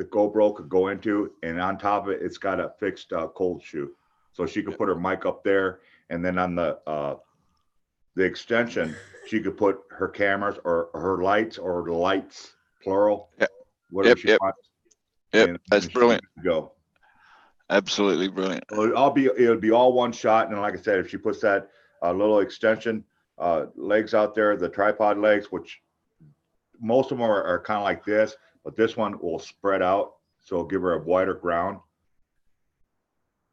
GoPro could go into, and on top of it, it's got a fixed cold chute, so she could put her mic up there, and then on the extension, she could put her cameras or her lights or the lights, plural. Yep. Whatever she wants. Yep, that's brilliant. Go. Absolutely brilliant. It'll be all one shot, and like I said, if she puts that little extension legs out there, the tripod legs, which most of them are kind of like this, but this one will spread out, so it'll give her a wider ground.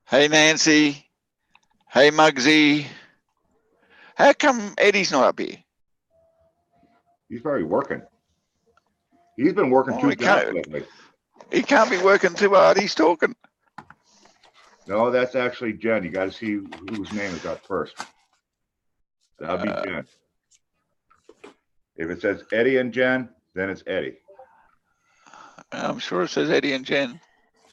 Hey Nancy. Hey Muggsy. How come Eddie's not up here? He's probably working. He's been working too jobs lately. He can't be working too hard. He's talking. No, that's actually Jen. You got to see whose name is up first. That'll be Jen. If it says Eddie and Jen, then it's Eddie. I'm sure it says Eddie and Jen.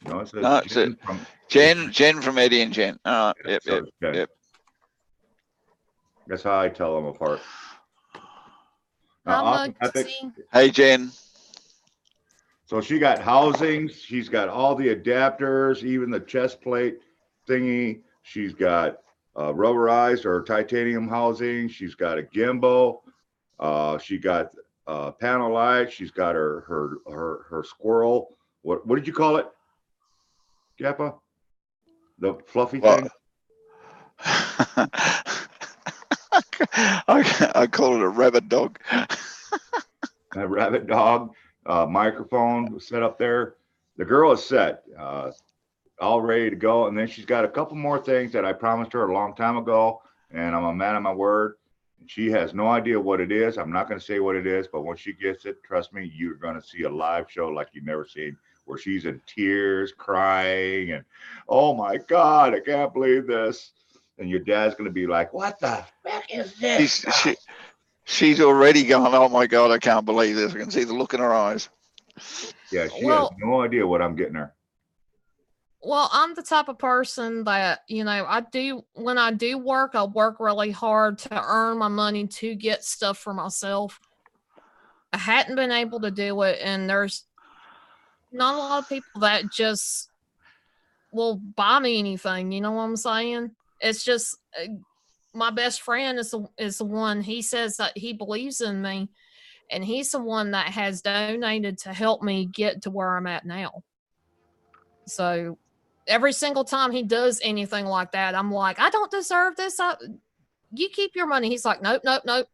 No, it says No, Jen from Jen from Eddie and Jen. All right. Yep, so yep, it's Jen. yep. That's how I tell them apart. Now, How Awesome much? Epic, Hey Jen. so she got housings. She's got all the adapters, even the chest plate thingy. She's got rubberized or titanium housing. She's got a gimbal. She got panel light. She's got her squirrel. What did you call it, Gappa? The fluffy thing? I call it a rabbit dog. A rabbit dog. Microphone set up there. The girl is set, all ready to go. And then she's got a couple more things that I promised her a long time ago, and I'm a man of my word. She has no idea what it is. I'm not going to say what it is, but when she gets it, trust me, you're going to see a live show like you've never seen, where she's in tears, crying, and oh my God, I can't believe this. And your dad's going to be like, what the heck is this? She's already going, oh my God, I can't believe this. I can see the look in her eyes. Yeah, she has Well, no idea what I'm getting her. well, I'm the type of person that, when I do work, I work really hard to earn my money to get stuff for myself. I hadn't been able to do it, and there's not a lot of people that just will buy me anything. You know what I'm saying? It's just my best friend is the one. He says that he believes in me, and he's the one that has donated to help me get to where I'm at now. So every single time he does anything like that, I'm like, I don't deserve this. You keep your money. He's like, nope, nope, nope.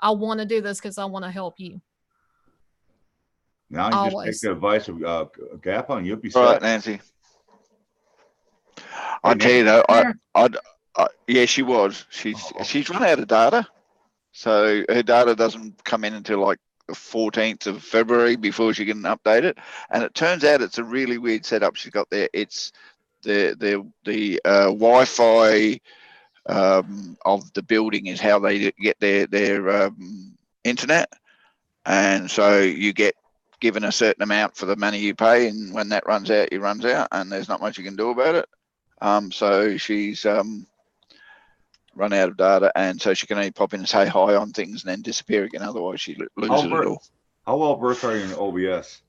I want to do this because I want to help you. Now you just take Always. the advice of Gappa and you'll be Right, set. Nancy. I tell you though, yeah, she was. She's run out of data, so her data doesn't come in until like the 14th of February before she can update it. And it turns out it's a really weird setup she's got there. It's the Wi-Fi of the building is how they get their internet, and so you get given a certain amount for the money you pay, and when that runs out, it runs out, and there's not much you can do about it. So she's run out of data, and so she can only pop in and say hi on things and then disappear again. Otherwise, she loses it all. How well versed are you in OBS?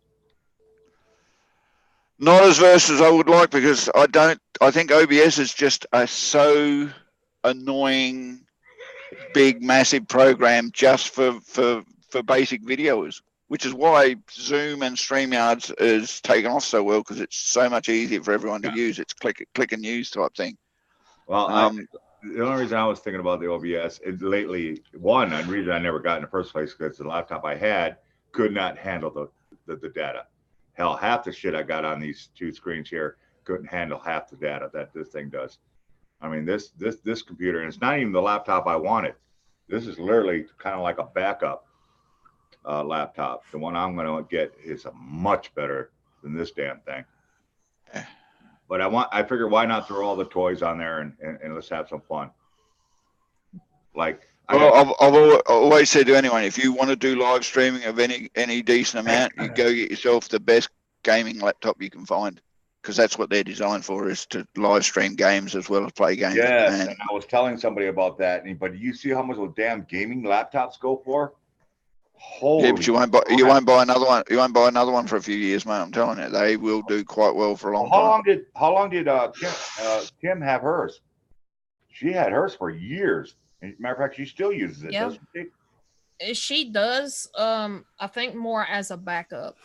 Not as versed as I would like, because I think OBS is just a so annoying, big, massive program just for basic videos, which is why Zoom and StreamYards is taken off so well, because it's so much easier for everyone to use. It's click and use type thing. Well, the only reason I was thinking about the OBS is lately, the reason I never got in the first place, because the laptop I had could not handle the data. Hell, half the shit I got on these two screens here couldn't handle half the data that this thing does. I mean, this computer, and it's not even the laptop I wanted. This is literally kind of like a backup laptop. The one I'm going to get is much better than this damn thing. But I figure, why not throw all the toys on there and let's have some fun. Like, I've always said to anyone, if you want to do live streaming of any decent amount, you go get yourself the best gaming laptop you can find, because that's what they're designed for, is to live stream games as well as play games. Yes, and I was telling somebody about that. But you see how much those damn gaming laptops go for? Holy, yeah, but you won't buy another one. You won't buy another one for a few years, mate. I'm telling you, they will do quite well for a long time. How long did Kim have hers? She had hers for years. Matter of fact, she still uses it, doesn't she? She does. I think more as a backup.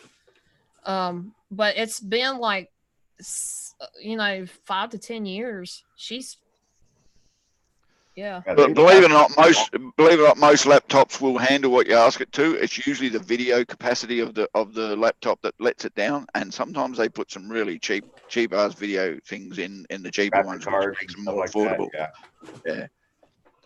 But it's been like 5 to 10 years. Yeah. But believe it or not, most laptops will handle what you ask it to. It's usually the video capacity of the laptop that lets it down, and sometimes they put some really cheap ass video things in the cheaper ones, which makes them more affordable. Yeah.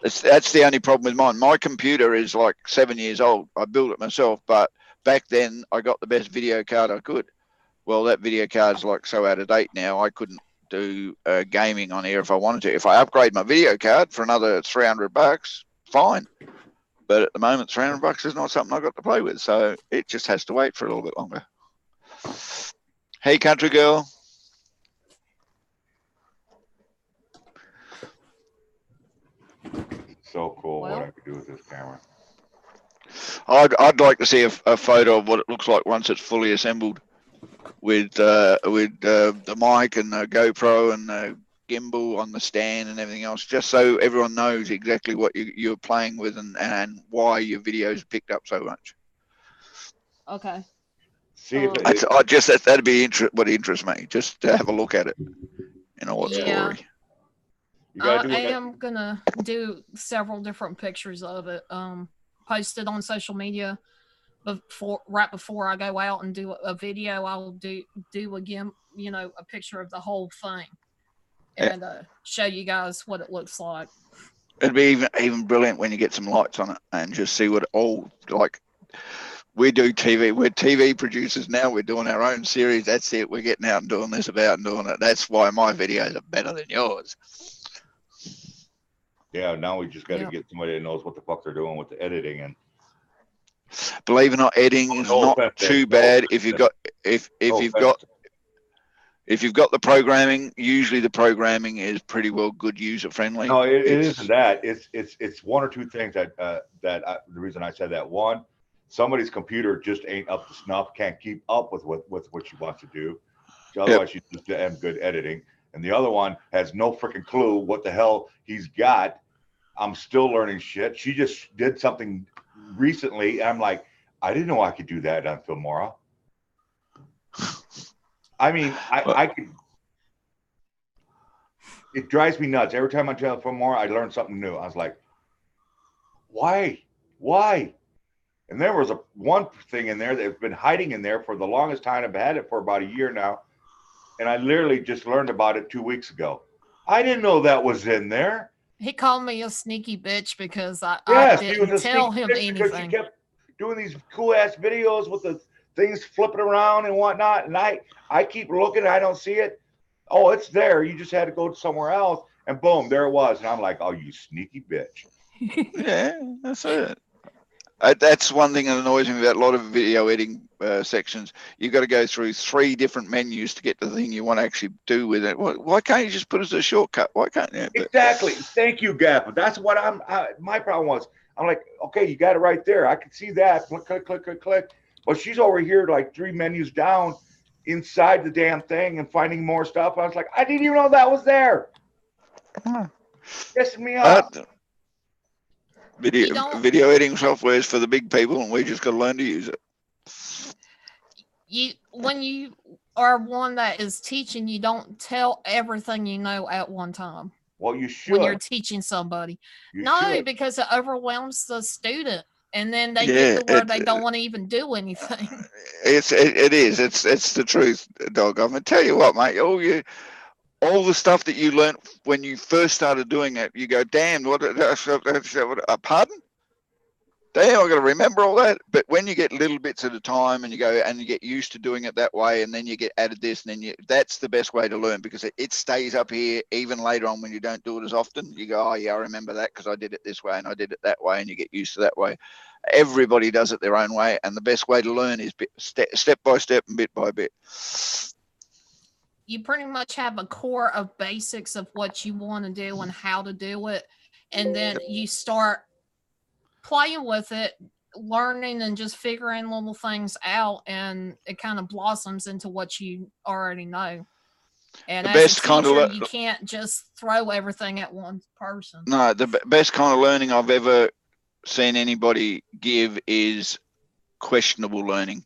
That's the only problem with mine. My computer is like 7 years old. I built it myself, but back then I got the best video card I could. Well, that video card's like so out of date now, I couldn't do gaming on here if I wanted to. If I upgrade my video card for another $300, fine. But at the moment, $300 is not something I got to play with, so it just has to wait for a little bit longer. Hey, country girl. So cool what I could do with this camera. I'd like to see a photo of what it looks like once it's fully assembled, with the mic and the GoPro and the gimbal on the stand and everything else, just so everyone knows exactly what you're playing with and why your videos picked up so much. Okay. See, that'd be what interests me, just to have a look at it in all its glory. I am gonna do several different pictures of it, posted on social media. Right before I go out and do a video, I'll do again, a picture of the whole thing, and show you guys what it looks like. It'd be even brilliant when you get some lights on it and just see what it all like. We do TV. We're TV producers now. We're doing our own series. That's it. We're getting out and doing this about and doing it. That's why my videos are better than yours. Yeah, now we just got to Yep. get somebody that knows what the fuck they're doing with the editing. And Believe it or not, editing is No not offense, too no bad offense. if you've got No you've offense. got if you've got the programming. Usually the programming is pretty well good, user friendly. No, it isn't that. It's one or two things that the reason I said that. One, somebody's computer just ain't up to snuff, can't keep up with what she wants to do. Otherwise, she's just damn good editing. And the other one has no freaking clue what the hell he's got. I'm still learning shit. She just did something recently. And I'm like, I didn't know I could do that on Filmora. I mean, I could. It drives me nuts. Every time I try Filmora, I learn something new. I was like, why? And there was one thing in there that's been hiding in there for the longest time. I've had it for about a year now. And I literally just learned about it 2 weeks ago. I didn't know that was in there. He called me a sneaky bitch because I Yes, he was didn't a tell sneak him bitch because she anything. kept doing these cool ass videos with the things flipping around and whatnot. And I keep looking, I don't see it. Oh, it's there. You just had to go somewhere else. And boom, there it was. And I'm like, oh, you sneaky bitch. Yeah, that's it. That's one thing that annoys me about a lot of video editing sections. You've got to go through 3 different menus to get the thing you want to actually do with it. Why can't you just put it as a shortcut? Why can't you? Exactly. Thank you, Gap. That's what my problem was. I'm like, okay, you got it right there. I can see that. Click. But she's over here like 3 menus down inside the damn thing and finding more stuff. I was like, I didn't even know that was there. Pissing me off. Video editing software is for the big people, and we just got to learn to use it. When you are one that is teaching, you don't tell everything you know at one time. Well, you should. When you're teaching somebody. You No, should. because it overwhelms the student. And then they get to where they don't want to even do anything. It is. It's the truth, dog. I'm gonna tell you what, mate. All the stuff that you learnt when you first started doing it, you go, damn, pardon? Damn, I got to remember all that. But when you get little bits at a time and you go and you get used to doing it that way, and then you get added this, and then that's the best way to learn, because it stays up here even later on when you don't do it as often. You go, oh yeah, I remember that because I did it this way and I did it that way, and you get used to that way. Everybody does it their own way, and the best way to learn is step by step and bit by bit. You pretty much have a core of basics of what you want to do and how to do it. And then you start playing with it, learning and just figuring little things out, and it kind of blossoms into what you already know. And as a teacher, you can't just throw everything at one person. No, the best kind of learning I've ever seen anybody give is questionable learning.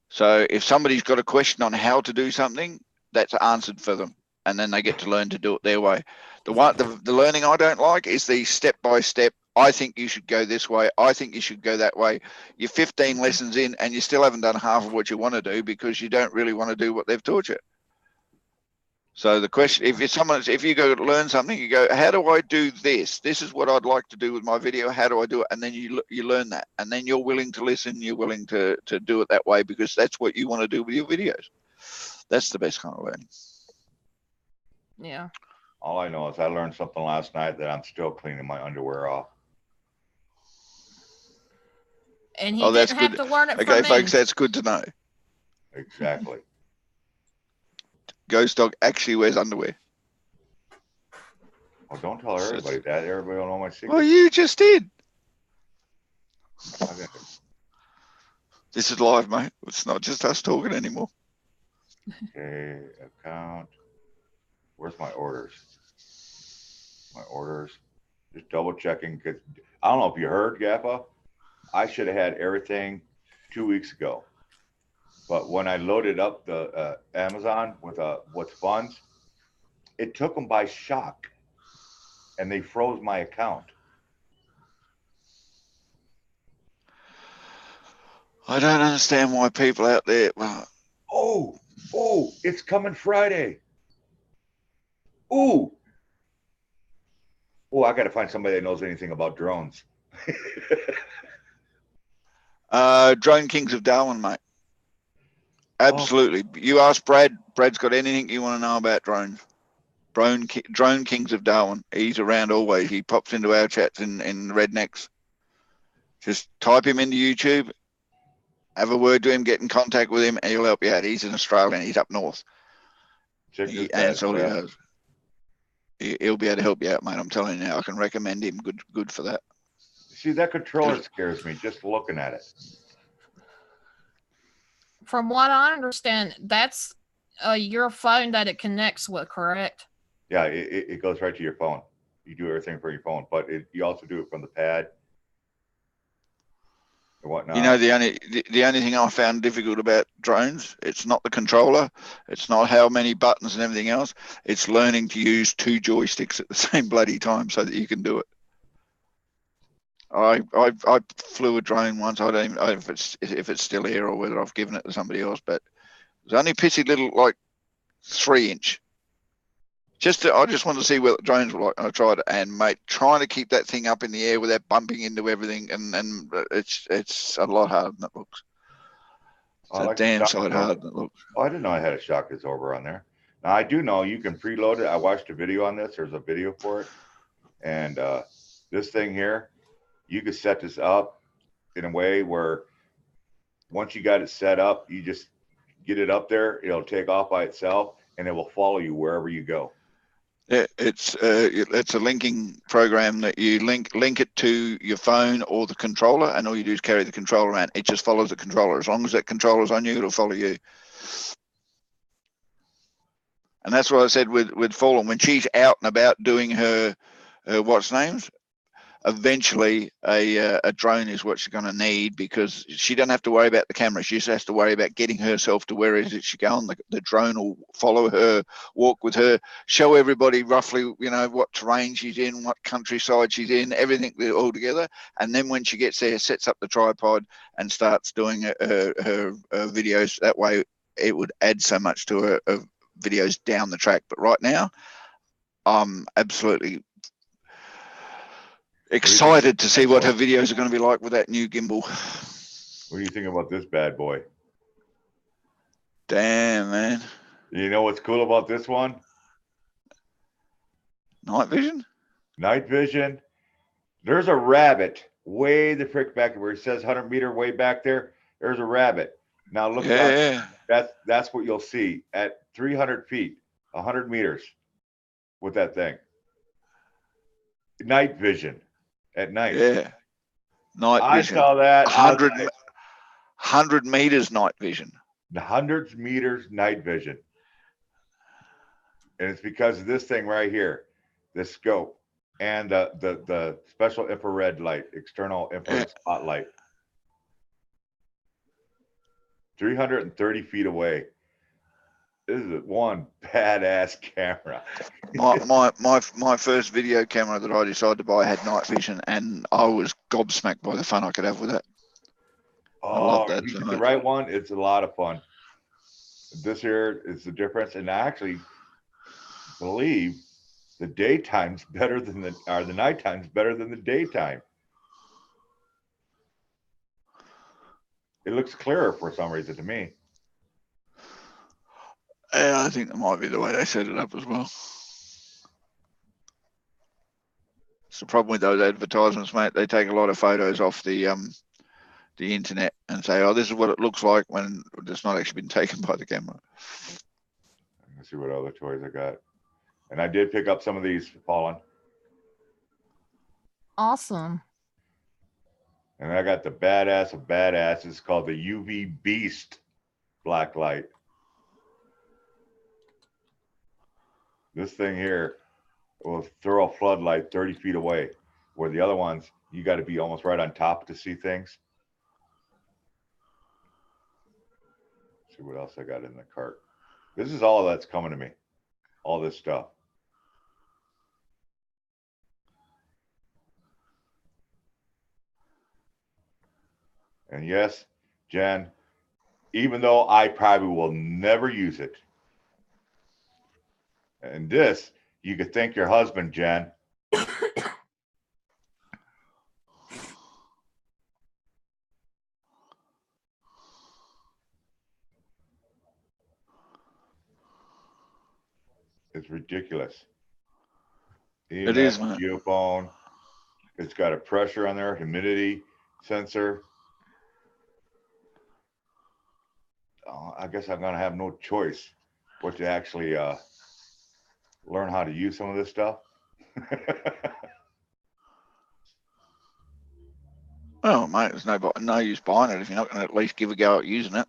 So if somebody's got a question on how to do something, that's answered for them, and then they get to learn to do it their way. The learning I don't like is the step by step. I think you should go this way. I think you should go that way. You're 15 lessons in and you still haven't done half of what you want to do because you don't really want to do what they've taught you. So the question, if you go to learn something, you go, how do I do this? This is what I'd like to do with my video. How do I do it? And then you learn that, and then you're willing to listen. You're willing to do it that way because that's what you want to do with your videos. That's the best kind of learning. Yeah. All I know is I learned something last night that I'm still cleaning my underwear off. And he didn't have to learn it from me. Okay, folks, that's good to know. Exactly. Ghost Dog actually wears underwear. Well, don't tell everybody that. Everybody will know my secret. Well, you just did. This is live, mate. It's not just us talking anymore. Okay, account. Where's my orders? My orders. Just double checking, because I don't know if you heard, Gappa. I should have had everything 2 weeks ago. But when I loaded up the Amazon with funds, it took them by shock, and they froze my account. I don't understand why people out there. Oh, it's coming Friday. Ooh. Oh, I got to find somebody that knows anything about drones. Drone Kings of Darwin, mate. Absolutely. You ask Brad. Brad's got anything you want to know about drones. Drone Kings of Darwin. He's around always. He pops into our chats in Rednecks. Just type him into YouTube. Have a word to him. Get in contact with him, and he'll help you out. He's an Australian. He's up north. Check this And that's all he out. does. He'll be able to help you out, mate. I'm telling you now. I can recommend him. Good for that. See, that controller scares me just looking at it. From what I understand, that's your phone that it connects with, correct? Yeah, it goes right to your phone. You do everything from your phone, but you also do it from the pad and whatnot. You know, the only thing I found difficult about drones, it's not the controller, it's not how many buttons and everything else. It's learning to use 2 joysticks at the same bloody time so that you can do it. I flew a drone once. I don't even know if it's still here or whether I've given it to somebody else, but it was only pissy little, like 3-inch. I just wanted to see what the drones were like. I tried it, and mate, trying to keep that thing up in the air without bumping into everything, and it's a lot harder than it looks. It's like damn sight harder than it looks. Oh, I didn't know I had a shock absorber on there. Now I do know you can preload it. I watched a video on this. There's a video for it, and this thing here, you could set this up in a way where once you got it set up, you just get it up there. It'll take off by itself, and it will follow you wherever you go. Yeah, it's a linking program that you link it to your phone or the controller, and all you do is carry the controller around. It just follows the controller. As long as that controller's on you, it'll follow you. And that's what I said with Fallen. When she's out and about doing her what's names, eventually a drone is what she's going to need, because she doesn't have to worry about the camera. She just has to worry about getting herself to where is it she's going. The drone will follow her, walk with her, show everybody roughly, what terrain she's in, what countryside she's in, everything all together. And then when she gets there, sets up the tripod and starts doing her videos. That way it would add so much to her videos down the track. But right now, I'm absolutely excited to see what her videos are going to be like with that new gimbal. What do you think about this bad boy? Damn, man. You know what's cool about this one? Night vision? Night vision. There's a rabbit way the frick back where it says 100-meter way back there. There's a rabbit. Now look Yeah. That's what you'll see at 300 feet, 100 meters with that thing. Night vision. At night. Yeah. Night vision. I saw that. 100 meters night vision. The 100 meters night vision. And it's because of this thing right here, this scope, and the special infrared light, external infrared spotlight. 330 feet away. This is one badass camera. my first video camera that I decided to buy had night vision, and I was gobsmacked by the fun I could have with it. I love that. You get the right one, it's a lot of fun. This here is the difference, and I actually believe the daytime's better than the nighttime's better than the daytime. It looks clearer for some reason to me. Yeah, I think that might be the way they set it up as well. It's the problem with those advertisements, mate. They take a lot of photos off the internet and say, "Oh, this is what it looks like," when it's not actually been taken by the camera. Let's see what other toys I got. And I did pick up some of these Fallen. Awesome. And I got the badass of badasses called the UV Beast black light. This thing here will throw a floodlight 30 feet away, where the other ones, you got to be almost right on top to see things. Let's see what else I got in the cart. This is all that's coming to me, all this stuff. And yes, Jen, even though I probably will never use it, and this, you could thank your husband, Jen. It's ridiculous. It is, EMF, mate. geophone. It's got a pressure on there, humidity sensor. I guess I'm gonna have no choice but to actually learn how to use some of this stuff. Well, mate, there's no use buying it if you're not going to at least give a go at using it.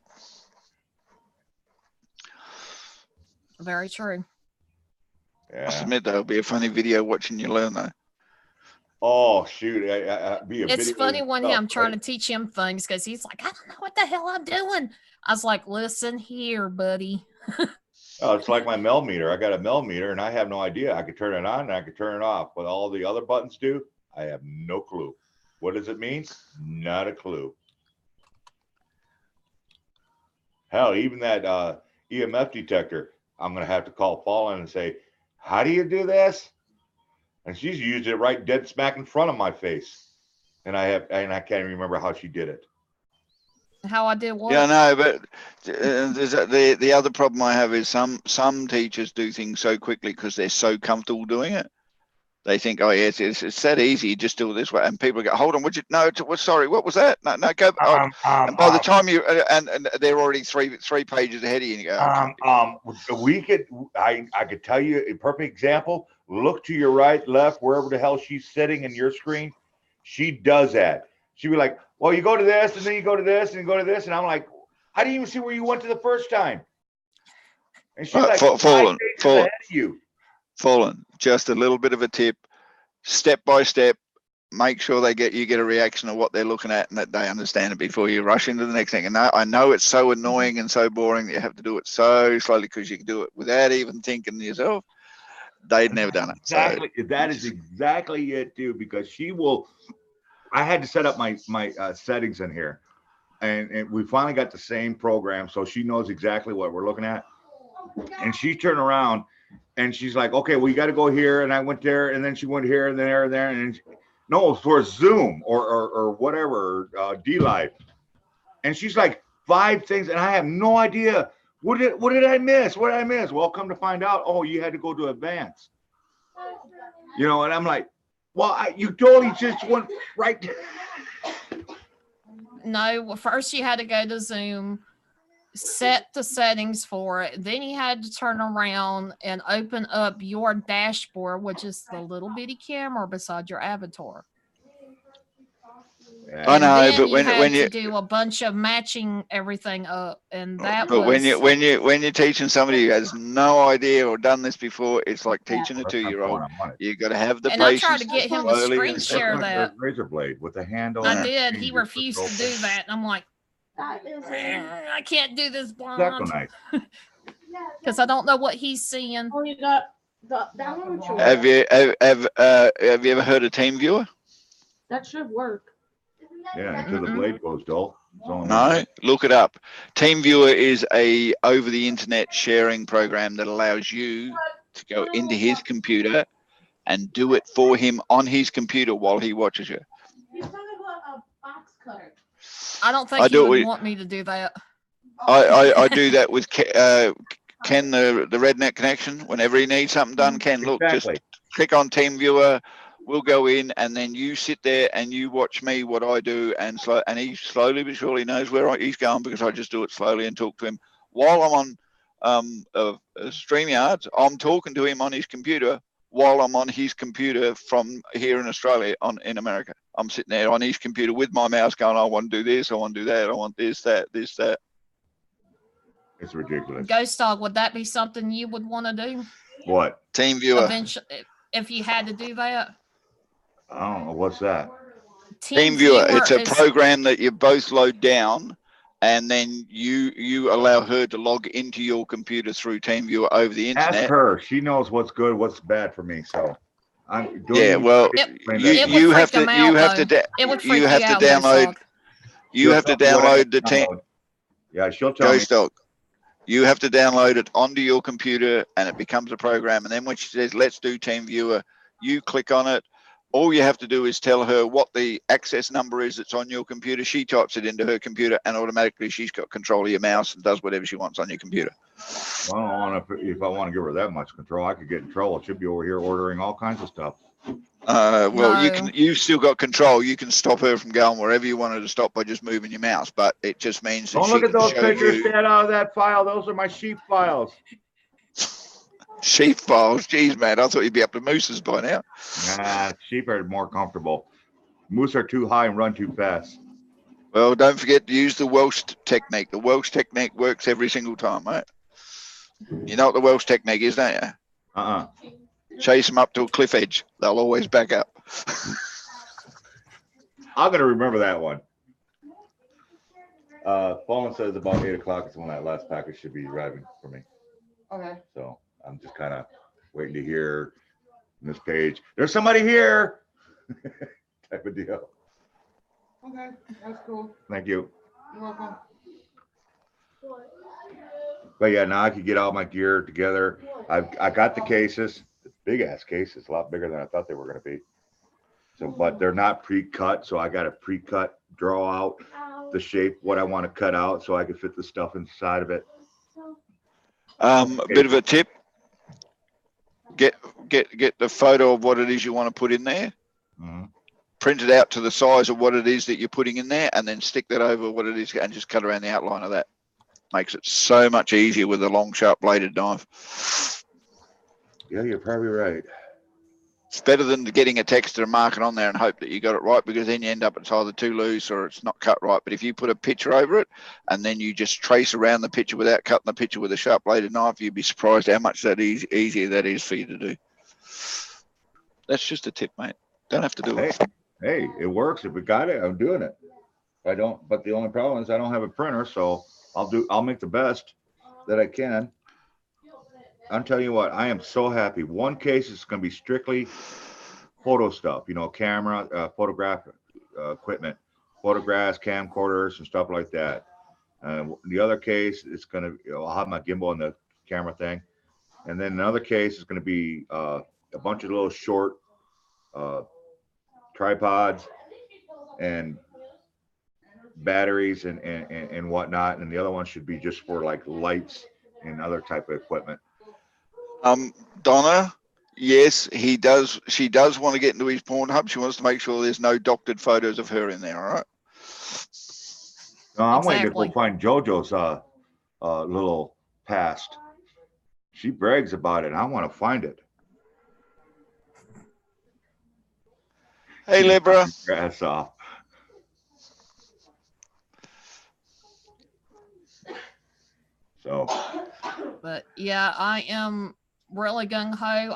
Very true. I Yeah. submit that'll be a funny video watching you learn though. Oh shoot! Be a It's video funny and when stuff, I'm trying right? to teach him things because he's like, I don't know what the hell I'm doing. I was like, listen here, buddy. Oh, it's like my millimeter. I got a millimeter and I have no idea. I could turn it on and I could turn it off. What all the other buttons do, I have no clue. What does it mean? Not a clue. Hell, even that EMF detector, I'm gonna have to call Fallen and say, how do you do this? And she's used it right dead smack in front of my face. And I can't even remember how she did it. How I did what? Yeah, no, but the other problem I have is some teachers do things so quickly because they're so comfortable doing it. They think, oh yeah, it's that easy. Just do it this way, and people go, hold on, would you? No, sorry, what was that? No, go. And by the time you and they're already three pages ahead of you. And you go, we could. I could tell you a perfect example. Look to your right, left, wherever the hell she's sitting in your screen. She does that. She'd be like, well, you go to this, and then you go to this, and you go to this, and I'm like, how do you even see where you went to the first time? And she's like, Fallen. ahead of you. Fallen. Just a little bit of a tip, step by step. Make sure you get a reaction of what they're looking at and that they understand it before you rush into the next thing. And I know it's so annoying and so boring that you have to do it so slowly because you can do it without even thinking to yourself. They'd never done it. Exactly. So. That is exactly it, too, because she will. I had to set up my settings in here, and we finally got the same program, so she knows exactly what we're looking at. And she turned around and she's like, okay, well, you got to go here. And I went there, and then she went here and there and there. And no, for Zoom or whatever, D-Live. And she's like 5 things, and I have no idea. What did I miss? What did I miss? Well, come to find out, oh, you had to go to advanced. You know, and I'm like, well, you totally just went right. No, first you had to go to Zoom, set the settings for it. Then you had to turn around and open up your dashboard, which is the little bitty camera beside your avatar. Yeah. I know, but when you do a bunch of matching everything up, and that. But when you're teaching somebody who has no idea or done this before, it's like teaching a 2-year-old. You got to have the patience. And I tried to get him to screen share that razor blade with the handle. I did. He refused to do that, and I'm like, I can't do this blind because I don't know what he's seeing. Oh, you got that one. Have you ever heard of TeamViewer? That should work. Yeah, until the blade goes dull. No, look it up. TeamViewer is a over the internet sharing program that allows you to go into his computer and do it for him on his computer while he watches you. He's talking about a box cutter. I don't think he would want me to do that. I do that with Ken, the Redneck Connection. Whenever he needs something done, Ken, look, just click on TeamViewer. We'll go in, and then you sit there and you watch me what I do, and he slowly but surely knows where he's going because I just do it slowly and talk to him while I'm on StreamYards. I'm talking to him on his computer while I'm on his computer from here in Australia, in America. I'm sitting there on his computer with my mouse going, I want to do this, I want to do that, I want this, that. It's ridiculous. Ghost Dog, would that be something you would want to do? What? TeamViewer. Eventually, if you had to do that. I don't know. What's that? TeamViewer. It's a program that you both load down, and then you allow her to log into your computer through TeamViewer over the internet. Ask her. She knows what's good, what's bad for me. So I'm doing. Yeah, well, you have to download. You have to download the team. Yeah, she'll tell me. Ghost Dog. You have to download it onto your computer, and it becomes a program. And then when she says, "Let's do TeamViewer," you click on it. All you have to do is tell her what the access number is that's on your computer. She types it into her computer, and automatically she's got control of your mouse and does whatever she wants on your computer. Well, I don't know if I want to give her that much control, I could get in trouble. She'll be over here ordering all kinds of stuff. Well, No. you've still got control. You can stop her from going wherever you want her to stop by just moving your mouse, but it just means that Don't she look at can those show pictures. you Stay out of that file. Those are my sheep files. sheep files. Geez, man, I thought you'd be up to mooses by now. Nah, sheep are more comfortable. Moose are too high and run too fast. Well, don't forget to use the Welsh technique. The Welsh technique works every single time, mate. You know what the Welsh technique is, don't you? Uh-uh. Chase them up to a cliff edge. They'll always back up. I'm gonna remember that one. Fallen says about 8 o'clock is when that last package should be arriving for me. Okay. So I'm just kind of waiting to hear Miss Page. There's somebody here. Type of deal. Okay, that's cool. Thank you. You're welcome. But yeah, now I can get all my gear together. I got the cases, big ass cases, a lot bigger than I thought they were going to be. So, but they're not pre-cut, so I got to pre-cut, draw out the shape, what I want to cut out, so I can fit the stuff inside of it. A bit of a tip: get the photo of what it is you want to put in there. Mhm. Print it out to the size of what it is that you're putting in there, and then stick that over what it is, and just cut around the outline of that. Makes it so much easier with a long, sharp bladed knife. Yeah, you're probably right. It's better than getting a text and mark it on there and hope that you got it right, because then you end up it's either too loose or it's not cut right. But if you put a picture over it and then you just trace around the picture without cutting the picture with a sharp bladed knife, you'd be surprised how much easier that is for you to do. That's just a tip, mate. Don't have to do it. Hey, it works. If we got it, I'm doing it. I don't, but the only problem is I don't have a printer, so I'll make the best that I can. I'm telling you what, I am so happy. One case is going to be strictly photo stuff, camera, photographic equipment, photographs, camcorders, and stuff like that. The other case is going to, I'll have my gimbal and the camera thing. And then another case is going to be a bunch of little short tripods and batteries and whatnot. And the other one should be just for like lights and other type of equipment. Donna, yes, she does want to get into his Pornhub. She wants to make sure there's no doctored photos of her in there, all right? No, I'm waiting to Exactly. go find JoJo's little past. She brags about it. I want to find it. Hey, Libra. Grass off. So But yeah, I am really gung ho.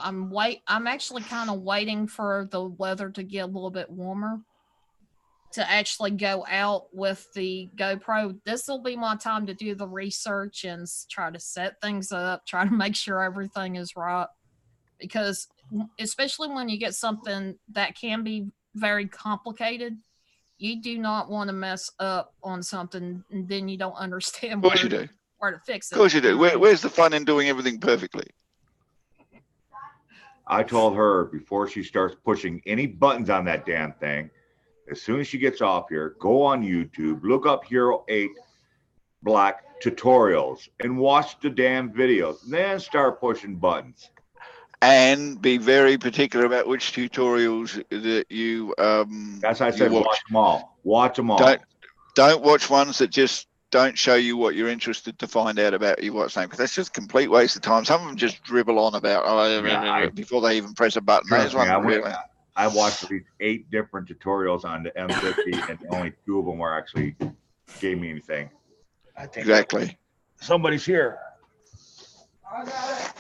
I'm actually kind of waiting for the weather to get a little bit warmer to actually go out with the GoPro. This will be my time to do the research and try to set things up, try to make sure everything is right. Because especially when you get something that can be very complicated, you do not want to mess up on something and then you don't understand Of course you do. where to fix it. Of course you do. know? Where's the fun in doing everything perfectly? I told her before she starts pushing any buttons on that damn thing, as soon as she gets off here, go on YouTube, look up Hero 8 Black tutorials and watch the damn videos, then start pushing buttons. And be very particular about which tutorials that you That's why I you said watch them all. Watch them all. Don't watch ones that just don't show you what you're interested to find out about you what's name, because that's just a complete waste of time. Some of them just dribble on about before they even press a button. Trust me, Really. I watched at least 8 different tutorials on the M50 and only 2 of them were actually gave me anything. I think Exactly. somebody's here. I got it.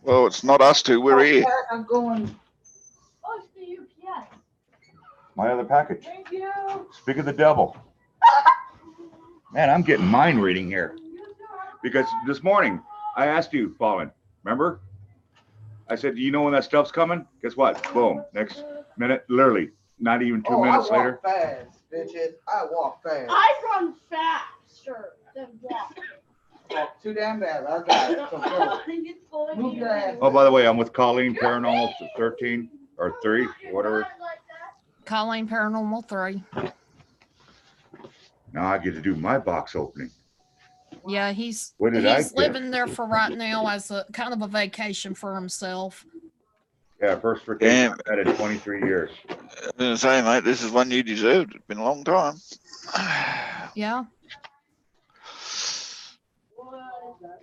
Well, it's not us two. We're here. I'm going. Oh, it's the UPS. My other package. Thank you. Speak of the devil. Man, I'm getting mind reading here. Because this morning I asked you, Fallen, remember? I said, do you know when that stuff's coming? Guess what? Boom. Next minute, literally, not even 2 minutes I later. walk fast, bitches. I walk fast. I run faster than walk. Walk too damn bad. I got it. So go. Move your ass. Oh, by the way, I'm with Colleen Paranormal 13 or 3, whatever. Colleen Paranormal 3. Now I get to do my box opening. Yeah, he's What did I he's get? living there for right now as a kind of a vacation for himself. Yeah, first vacation Damn. I've had in 23 years. I was gonna say, mate, this is one you deserved. It's been a long time. Yeah.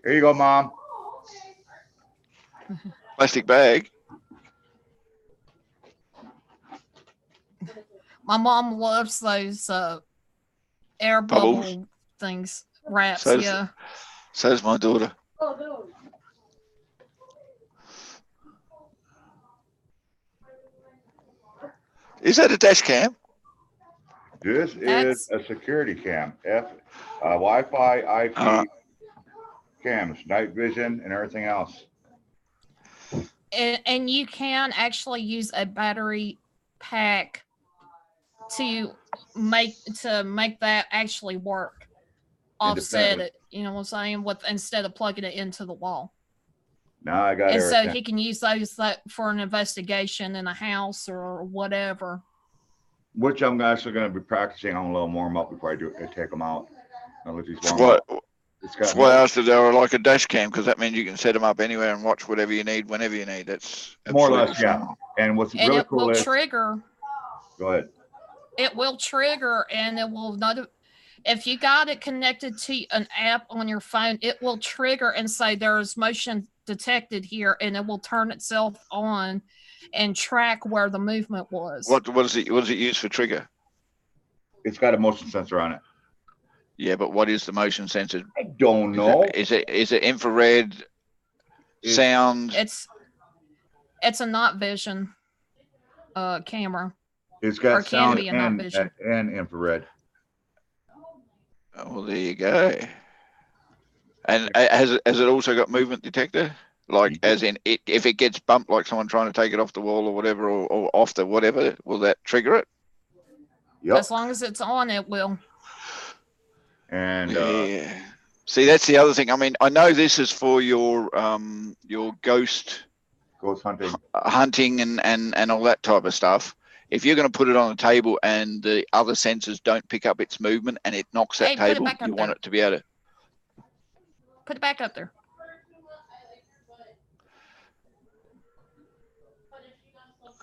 Here you go, Mom. Plastic bag. My mom loves those air Bubbles. bubble things, wraps. So- Yeah. So's my daughter. Oh, no. Is that a dash cam? This That's- is a security cam. Wi-Fi, IP cams, night vision, and everything else. And you can actually use a battery pack to make that actually work. Offset Independently. it. You know what I'm saying? With instead of plugging it into the wall. Now I got And so everything. he can use those for an investigation in a house or whatever. Which I'm actually going to be practicing on a little warm up before I take them out. I'll let these warm What? up. It's That's got why I asked if they were like a dash cam, because that means you can set them up anywhere and watch whatever you need whenever you need. That's more or absolutely less, yeah. fine. And what's And really it cool will is, trigger. go ahead. It will trigger and it will not. If you got it connected to an app on your phone, it will trigger and say there is motion detected here, and it will turn itself on and track where the movement was. What does it use for trigger? It's got a motion sensor on it. Yeah, but what is the motion sensor? I don't know. Is it infrared, It's- sound? It's a night vision camera. It's or got can sound be a night vision. and infrared. Oh, well, there you go. And has it also got movement detector? Like, as in, if it gets bumped, like someone trying to take it off the wall or whatever, or off the whatever, will that trigger it? Yep. As long as it's on, it will. And Yeah. See, that's the other thing. I mean, I know this is for your ghost goes hunting. hunting and all that type of stuff. If you're going to put it on a table and the other sensors don't pick up its movement and it knocks that Hey, put it table, back up you want there. it to be able to. Put it back up there.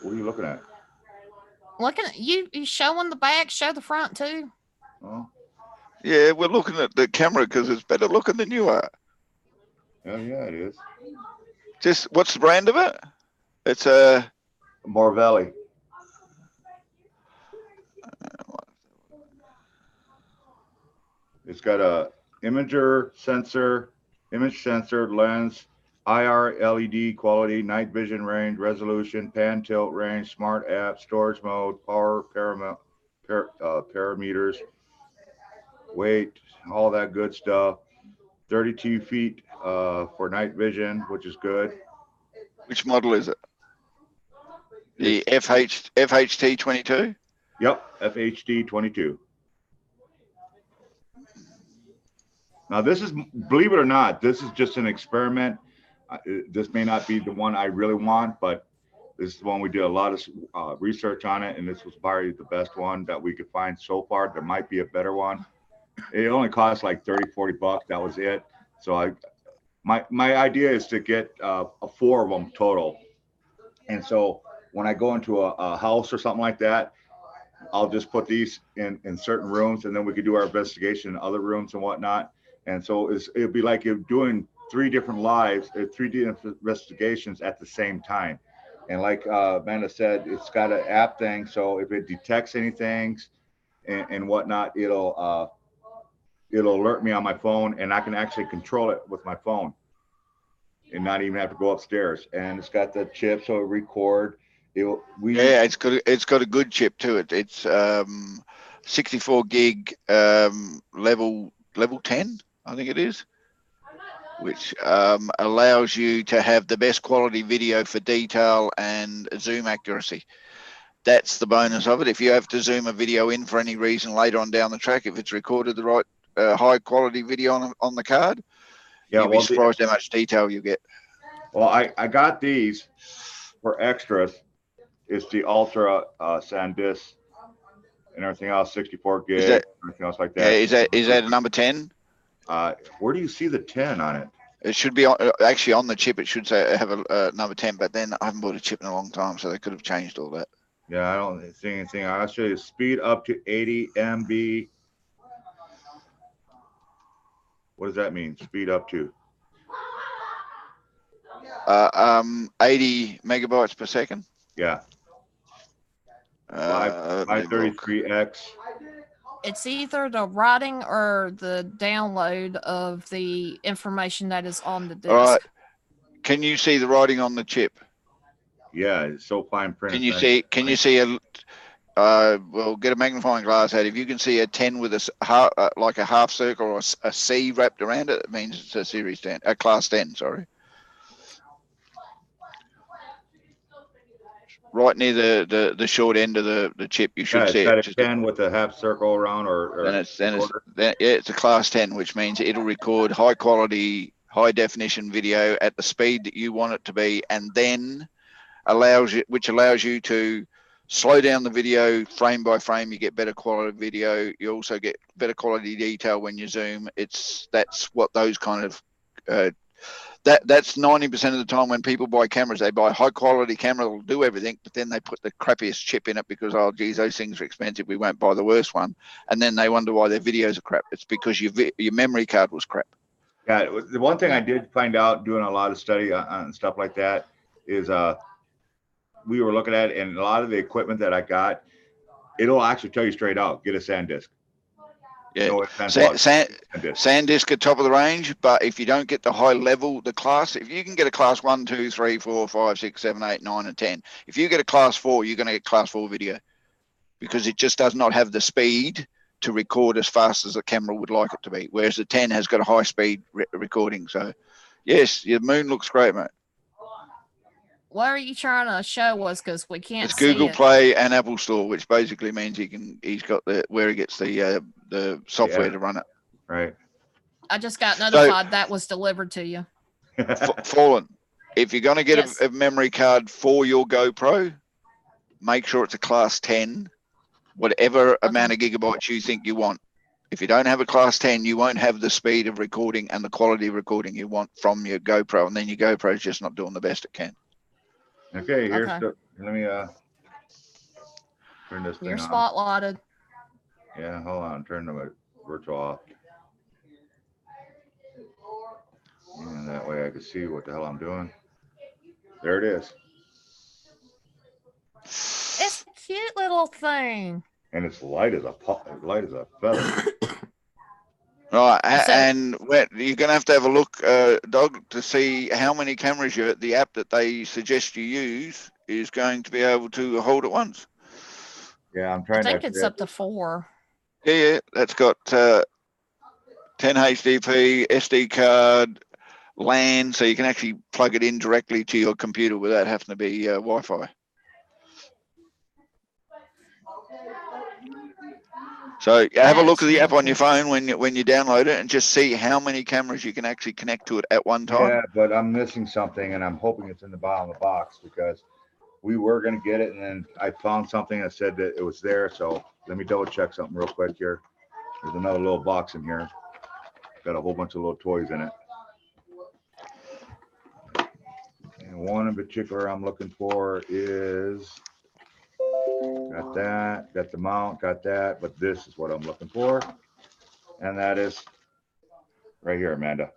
What are you looking at? Looking at you showing the back, show the front too. Oh, Yeah, we're looking at the camera because it's better looking than you are. yeah, it is. Just what's the brand of it? It's a Morvelli. It's got a image sensor, lens, IR LED quality, night vision range, resolution, pan tilt range, smart app, storage mode, power parameters, weight, all that good stuff. 32 feet for night vision, which is good. which model is it? The FHT 22. Yep, FHD 22. Now this is, believe it or not, this is just an experiment. This may not be the one I really want, but this is the one we did a lot of research on it, and this was probably the best one that we could find so far. There might be a better one. It only cost like 30, 40 bucks. That was it. So my idea is to get 4 of them total. And so when I go into a house or something like that, I'll just put these in certain rooms, and then we could do our investigation in other rooms and whatnot. And so it'd be like you're doing 3 different lives, 3 different investigations at the same time. And like Amanda said, it's got an app thing. So if it detects anything and whatnot, it'll alert me on my phone, and I can actually control it with my phone and not even have to go upstairs. And it's got the chip, so it record. Yeah, it's got a good chip to it. It's 64 gig level 10, I think it is, which allows you to have the best quality video for detail and zoom accuracy. That's the bonus of it. If you have to zoom a video in for any reason later on down the track, if it's recorded the right high quality video on the card, you'll be surprised how much detail you get. Well, I got these for extras. It's the Ultra SanDisk and everything else, 64 gig, Is that- everything else like Yeah, that. is that a number 10? Where do you see the 10 on it? It should be on, actually on the chip. It should say have a number 10, but then I haven't bought a chip in a long time, so they could have changed all that. Yeah, I don't see anything. I'll show you speed up to 80 MB. What does that mean? Speed up to? 80 megabytes per second. Yeah, Let me look. 533X. It's either the writing or the download of the information that is on the disk. All right. Can you see the writing on the chip? Yeah, it's so fine print. Can you see? Can you see a? Well, get a magnifying glass out. If you can see a 10 with like a half circle or a C wrapped around it, it means it's a series 10, a class 10. Sorry. Right near the short end of the chip, you should see got it. a 10 with a half circle around, or it's a class 10, which means it'll record high quality, high definition video at the speed that you want it to be, and then allows you to slow down the video frame by frame. You get better quality video. You also get better quality detail when you zoom. That's what those kind of that's 90% of the time when people buy cameras, they buy high quality camera that'll do everything, but then they put the crappiest chip in it because, oh geez, those things are expensive, we won't buy the worst one, and then they wonder why their videos are crap. It's because your memory card was crap. Yeah, the one thing I did find out doing a lot of study on stuff like that is we were looking at it, and a lot of the equipment that I got, it'll actually tell you straight out, get a SanDisk. Yeah, No, SanDisk at top of the range, but if you don't get the high level, the class, if you can get a class 1, 2, 3, 4, 5, 6, 7, 8, 9, and 10, if you get a class 4, you're going to get class 4 video because it just does not have the speed to record as fast as the camera would like it to be, whereas the 10 has got a high speed recording. So yes, your moon looks great, mate. What are you trying to show us? Because we can't It's see Google it. Play and Apple Store, which basically means he's got where he gets the software to run it. Right. I just got notified that was delivered to you. Fallen, if you're going to get Yes. a memory card for your GoPro, make sure it's a class 10, whatever amount of gigabytes you think you want. If you don't have a class 10, you won't have the speed of recording and the quality of recording you want from your GoPro, and then your GoPro is just not doing the best it can. Okay, here's Okay. let me turn this thing You're on. spotlighted. Yeah, hold on, turn the virtual off. And that way I can see what the hell I'm doing. There it is. It's a cute little thing. And it's light as a light as a feather. Right, So- and you're going to have a look, Doug, to see how many cameras the app that they suggest you use is going to be able to hold at once. Yeah, I'm I trying think to. it's up to 4. Yeah, that's got 10 HDP, SD card, LAN, so you can actually plug it in directly to your computer without having to be Wi-Fi. So have a look at the app on your phone when you download it and just see how many cameras you can actually connect to it at one time. Yeah, but I'm missing something, and I'm hoping it's in the bottom of the box because we were going to get it, and then I found something that said that it was there. So let me double check something real quick here. There's another little box in here. Got a whole bunch of little toys in it. And one in particular I'm looking for is, got that, got the mount, got that, but this is what I'm looking for. And that is right here, Amanda.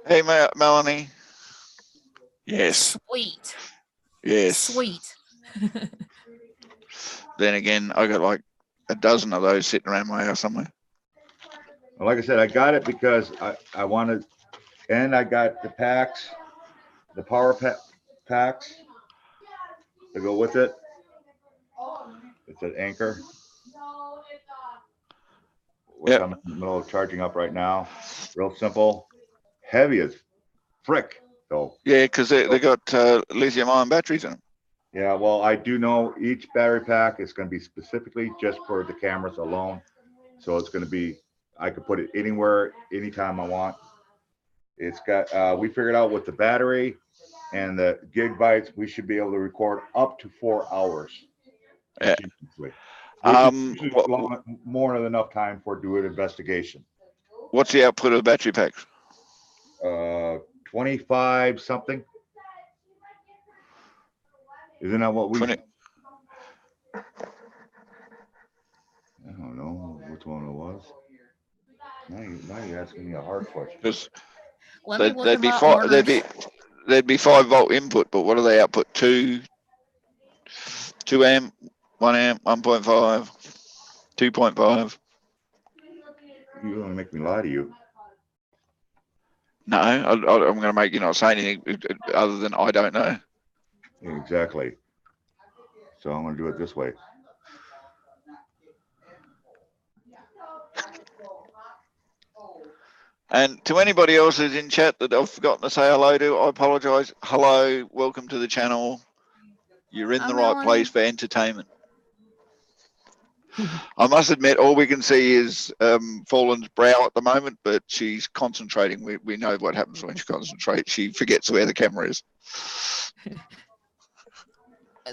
Hey, Melanie. Yes. Sweet. Yes. Sweet. Then again, I got like a dozen of those sitting around my house somewhere. Well, like I said, I got it because I wanted, and I got the packs, the power packs to go with it. It's an Anchor, which Yep. I'm in the middle of charging up right now. Real simple, heavy as frick though. Yeah, because they got lithium-ion batteries in them. Yeah, well, I do know each battery pack is going to be specifically just for the cameras alone. So it's going to be, I could put it anywhere, anytime I want. It's got, we figured out with the battery, And the gigabytes, we should be able to record up to 4 hours. Yeah. continuously, which is What, more than enough time for doing investigation. what's the output of the battery packs? 25 something. Isn't that what we? 20. I don't know which one it was. Now you're asking me a hard question. Because Let me look there'd at be my five, orders. there'd be 5-volt input, but what do they output? 2 amp, 1 amp, 1.5, 2.5. You don't make me lie to you. No, I'm going to make you not say anything other than I don't know. Exactly. So I'm going to do it this way. And to anybody else who's in chat that I've forgotten to say hello to, I apologize. Hello, welcome to the channel. You're in Hi, the right Melanie. place for entertainment. I must admit, all we can see is Fallen's brow at the moment, but she's concentrating. We know what happens when she concentrates. She forgets where the camera is.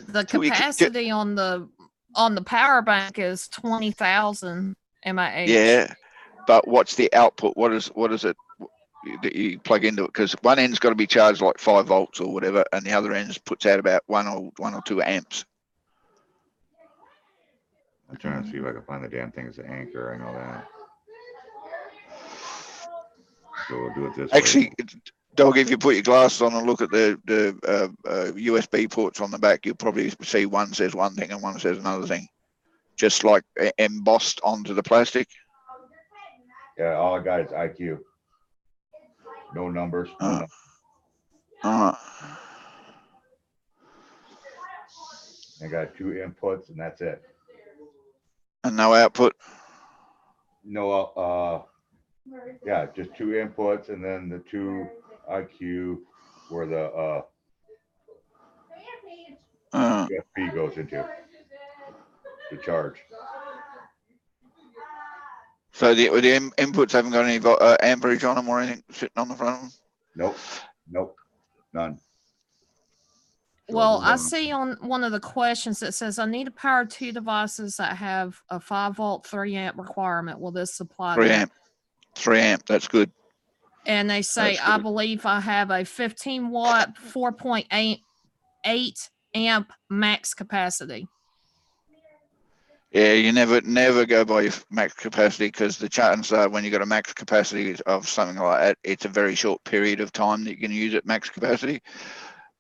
The So we can- capacity on the power bank is 20,000 mAh. Yeah, but what's the output? What is it that you plug into it? Because one end's got to be charged like 5 volts or whatever, and the other end puts out about 1 or 2 amps. I'm trying to see if I can find the damn thing as an anchor. I know that. So we'll do it this Actually, way. Dog, if you put your glasses on and look at the USB ports on the back, you'll probably see one says one thing and one says another thing, just like embossed onto the plastic. Yeah, all I got is IQ. No numbers. No numbers. I got 2 inputs and that's it. And no output. No, yeah, just 2 inputs and then the 2 IQ where the USB goes into to charge. So the inputs haven't got any amperage on them or anything sitting on the front of them? Nope, none. So Well, hold I on. see on one of the questions that says, I need to power 2 devices that have a 5-volt, 3 amp requirement. Will this supply 3 that? amp. 3 amp, that's good. And they say, That's I good. believe I have a 15 watt, 4.8 amp max capacity. Yeah, you never go by your max capacity, because the chances are when you got a max capacity of something like that, it's a very short period of time that you can use at max capacity.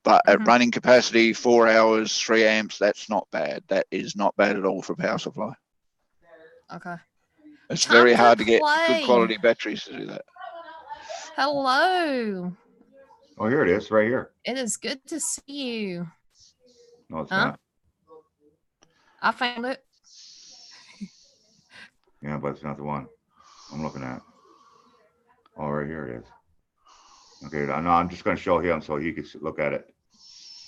But at running capacity, 4 hours, 3 amps, that's not bad. That is not bad at all for power supply. Okay. It's Time very to hard to get play. good quality batteries to do that. Hello. Oh, here it is, right here. It is good to see you. No, it's Huh? not. I found it. Yeah, but it's not the one I'm looking at. Oh, right here it is. Okay, no, I'm just going to show him so he can look at it.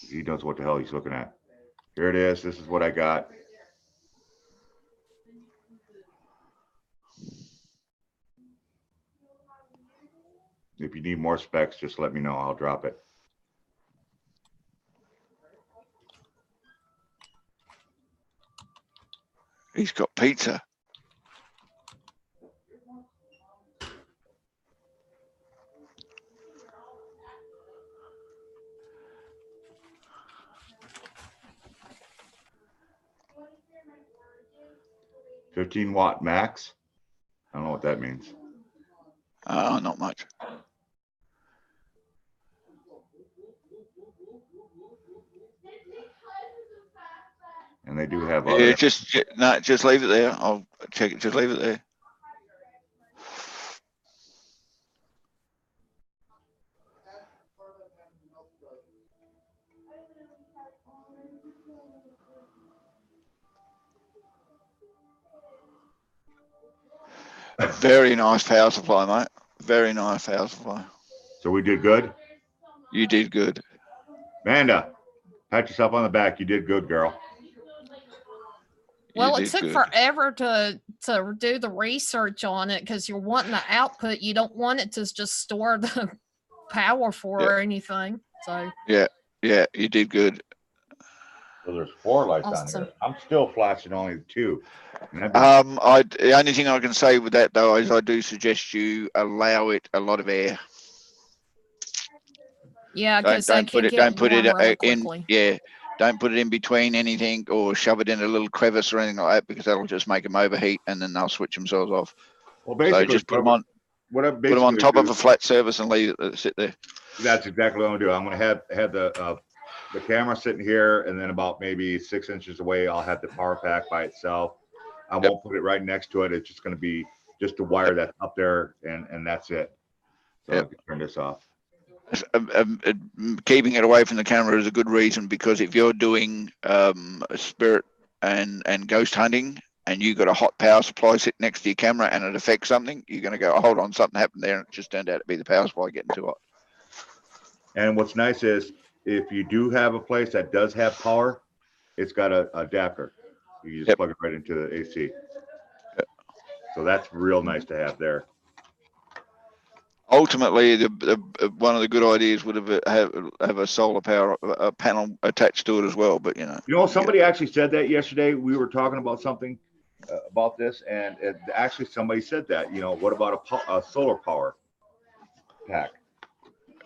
He knows what the hell he's looking at. Here it is. This is what I got. If you need more specs, just let me know. I'll drop it. He's got pizza. $15 watt max. I don't know what that means. Not much. And they do have Yeah, other. just leave it there. I'll check it. Just leave it there. Very nice power supply, mate. Very nice power supply. So we did good. You did good. Amanda, pat yourself on the back. You did good, girl. Well, You it did took good. forever to do the research on it because you're wanting the output. You don't want it to just store the power for or anything. So Yeah, you did good. So there's 4 lights on Awesome. here. I'm still flashing only 2. And that'd be- The only thing I can say with that though is I do suggest you allow it a lot of air. yeah, because they Don't can put it. get Don't put warm it really in. quickly. Yeah. Don't put it in between anything or shove it in a little crevice or anything like that because that'll just make them overheat and then they'll switch themselves off. well, So basically, just put them on. What I Put them on basically top do, of a flat surface and leave it sit there. that's exactly what I'm gonna do. I'm gonna have the camera sitting here, and then about maybe 6 inches away, I'll have the power pack by itself. I won't put it right next to it. It's just gonna be just the wire that's up there, and that's it. So I can turn this off. Keeping it away from the camera is a good reason because if you're doing spirit and ghost hunting and you got a hot power supply sitting next to your camera and it affects something, you're going to go, oh, hold on, something happened there, and it just turned out to be the power supply getting too hot. And what's nice is if you do have a place that does have power, it's got a adapter. You just plug it right into the AC. So that's real nice to have there. Ultimately, one of the good ideas would have a solar power panel attached to it as well. But somebody actually said that yesterday. We were talking about something about this, and actually somebody said that. What about a solar power pack?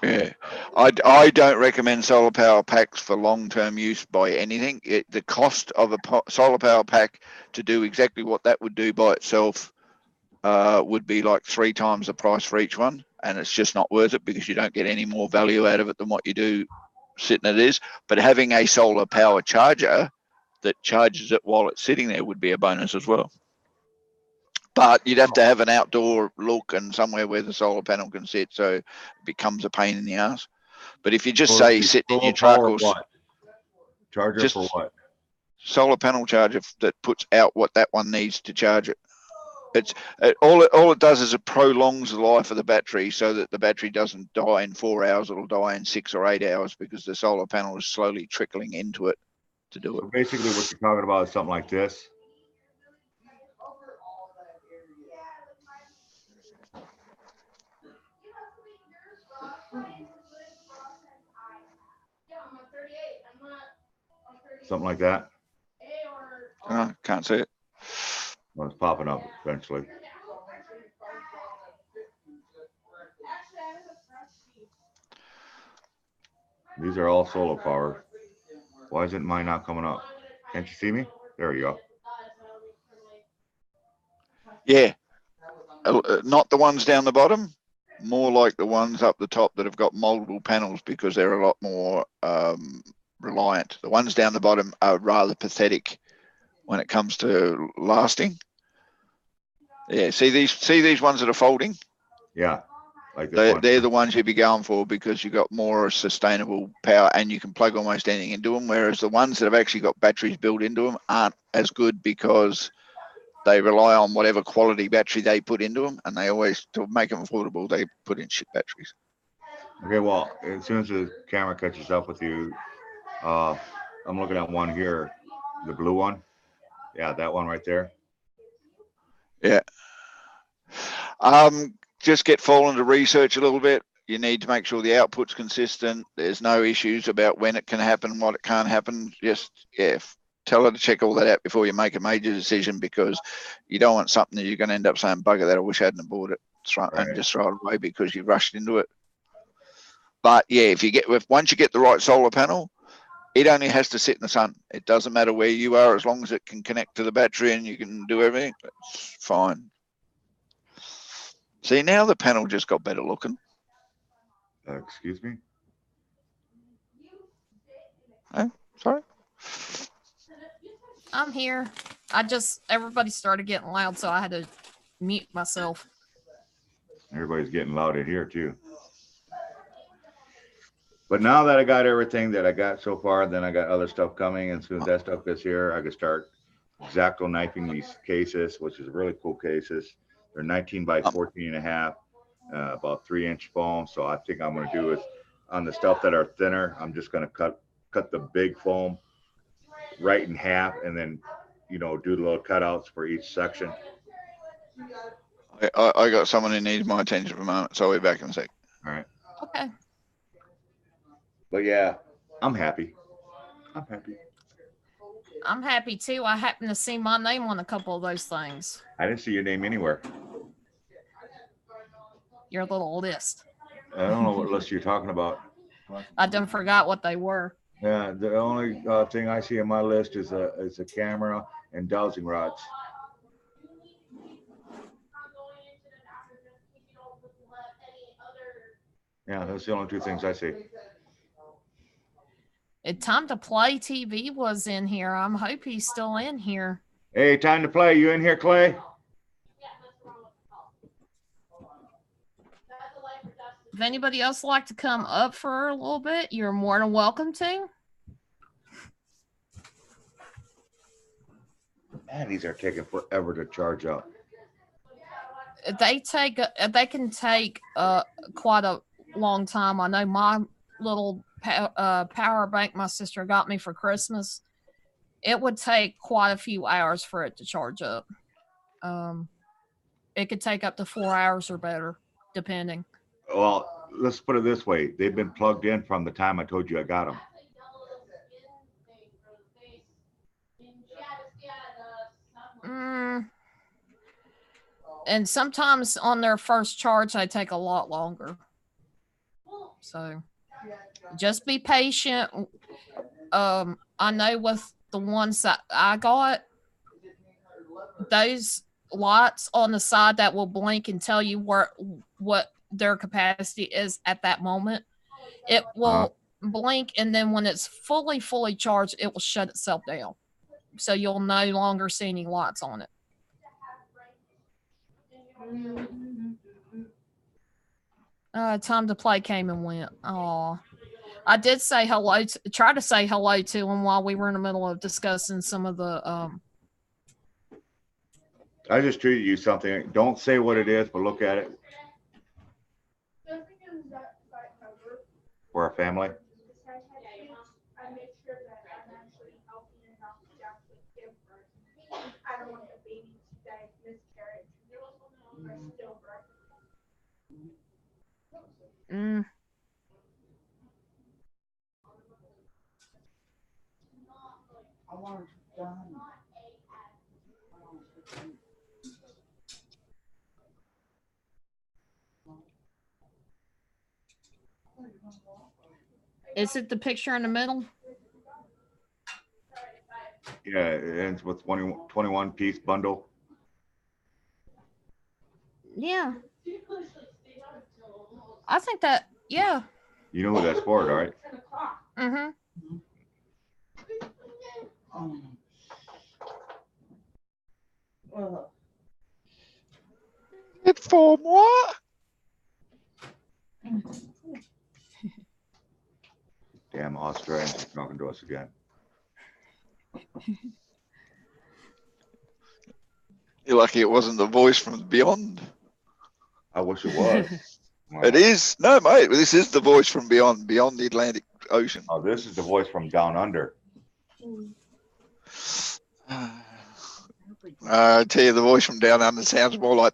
Yeah, I don't recommend solar power packs for long-term use by anything. The cost of a solar power pack to do exactly what that would do by itself would be like 3 times the price for each one, and it's just not worth it because you don't get any more value out of it than what you do sitting as is. But having a solar power charger that charges it while it's sitting there would be a bonus as well. But you'd have to have an outdoor look and somewhere where the solar panel can sit, so it becomes a pain in the ass. But if you just say sit in your truck or Charger just for what? Solar panel charger that puts out what that one needs to charge it. All it does is it prolongs the life of the battery so that the battery doesn't die in 4 hours. It'll die in 6 or 8 hours because the solar panel is slowly trickling into it to do it. So basically, what you're talking about is something like this. Something like that. Can't see it. Well, it's popping up eventually. These are all solar power. Why isn't mine not coming up? Can't you see me? There you go. Yeah. Not the ones down the bottom, more like the ones up the top that have got multiple panels because they're a lot more reliant. The ones down the bottom are rather pathetic when it comes to lasting. Yeah, see these ones that are folding? Yeah. Like this one. They're the ones you'd be going for because you got more sustainable power and you can plug almost anything into them, whereas the ones that have actually got batteries built into them aren't as good because they rely on whatever quality battery they put into them, and they always, to make them affordable, they put in shit batteries. Okay, well, as soon as the camera catches up with you, I'm looking at one here, the blue one. Yeah, that one right there. Yeah. Just get Fallen to research a little bit. You need to make sure the output's consistent. There's no issues about when it can happen, what it can't happen. Just, tell her to check all that out before you make a major decision because you don't want something that you're going to end up saying, bugger that, I wish I hadn't bought it and just throw it away because you rushed into it. But yeah, once you get the right solar panel, it only has to sit in the sun. It doesn't matter where you are as long as it can connect to the battery and you can do everything. It's fine. See, now the panel just got better looking. Excuse me? Oh, sorry. I'm here. Everybody started getting loud, so I had to mute myself. Everybody's getting loud in here too. But now that I got everything that I got so far, then I got other stuff coming. And as soon as that stuff gets here, I can start X-Acto knifing these cases, which is really cool cases. They're 19 by 14 and a half, about 3-inch foam. So I think I'm going to do is on the stuff that are thinner, I'm just going to cut the big foam right in half and then, do the little cutouts for each section. I got someone who needs my attention for a moment, so I'll be back in a sec. All right. Okay. But yeah, I'm happy. I'm happy. I'm happy too. I happen to see my name on a couple of those things. I didn't see your name anywhere. Your little list. I don't know what list you're talking about. I done forgot what they were. Yeah, the only thing I see on my list is a camera and dowsing rods. Yeah, that's the only two things I see. Time to Play TV was in here. I'm hope he's still in here. Hey, time to play. You in here, Clay? If anybody else like to come up for a little bit, you're more than welcome to. Man, these are taking forever to charge up. They can take quite a long time. I know my little power bank my sister got me for Christmas, it would take quite a few hours for it to charge up. It could take up to 4 hours or better, depending. Well, let's put it this way. They've been plugged in from the time I told you I got them. And sometimes on their first charge, they take a lot longer. So just be patient. I know with the ones that I got, those lights on the side that will blink and tell you what their capacity is at that moment. It will blink, and then when it's fully charged, it will shut itself down. So you'll no longer see any lights on it. Time to Play came and went. Oh, I did say hello. Try to say hello to him while we were in the middle of discussing some of the. I just treated you something. Don't say what it is, but look at it. For a family. Is it the picture in the middle? Yeah, it ends with 21 piece bundle. Yeah. I think that, yeah. You know who that's for, right? Mm-hmm. It for what? Damn Australians talking to us again. You're lucky it wasn't the voice from beyond. I wish it was. It is. No, mate, this is the voice from beyond the Atlantic Ocean. Oh, this is the voice from down under. I tell you, the voice from down under sounds more like.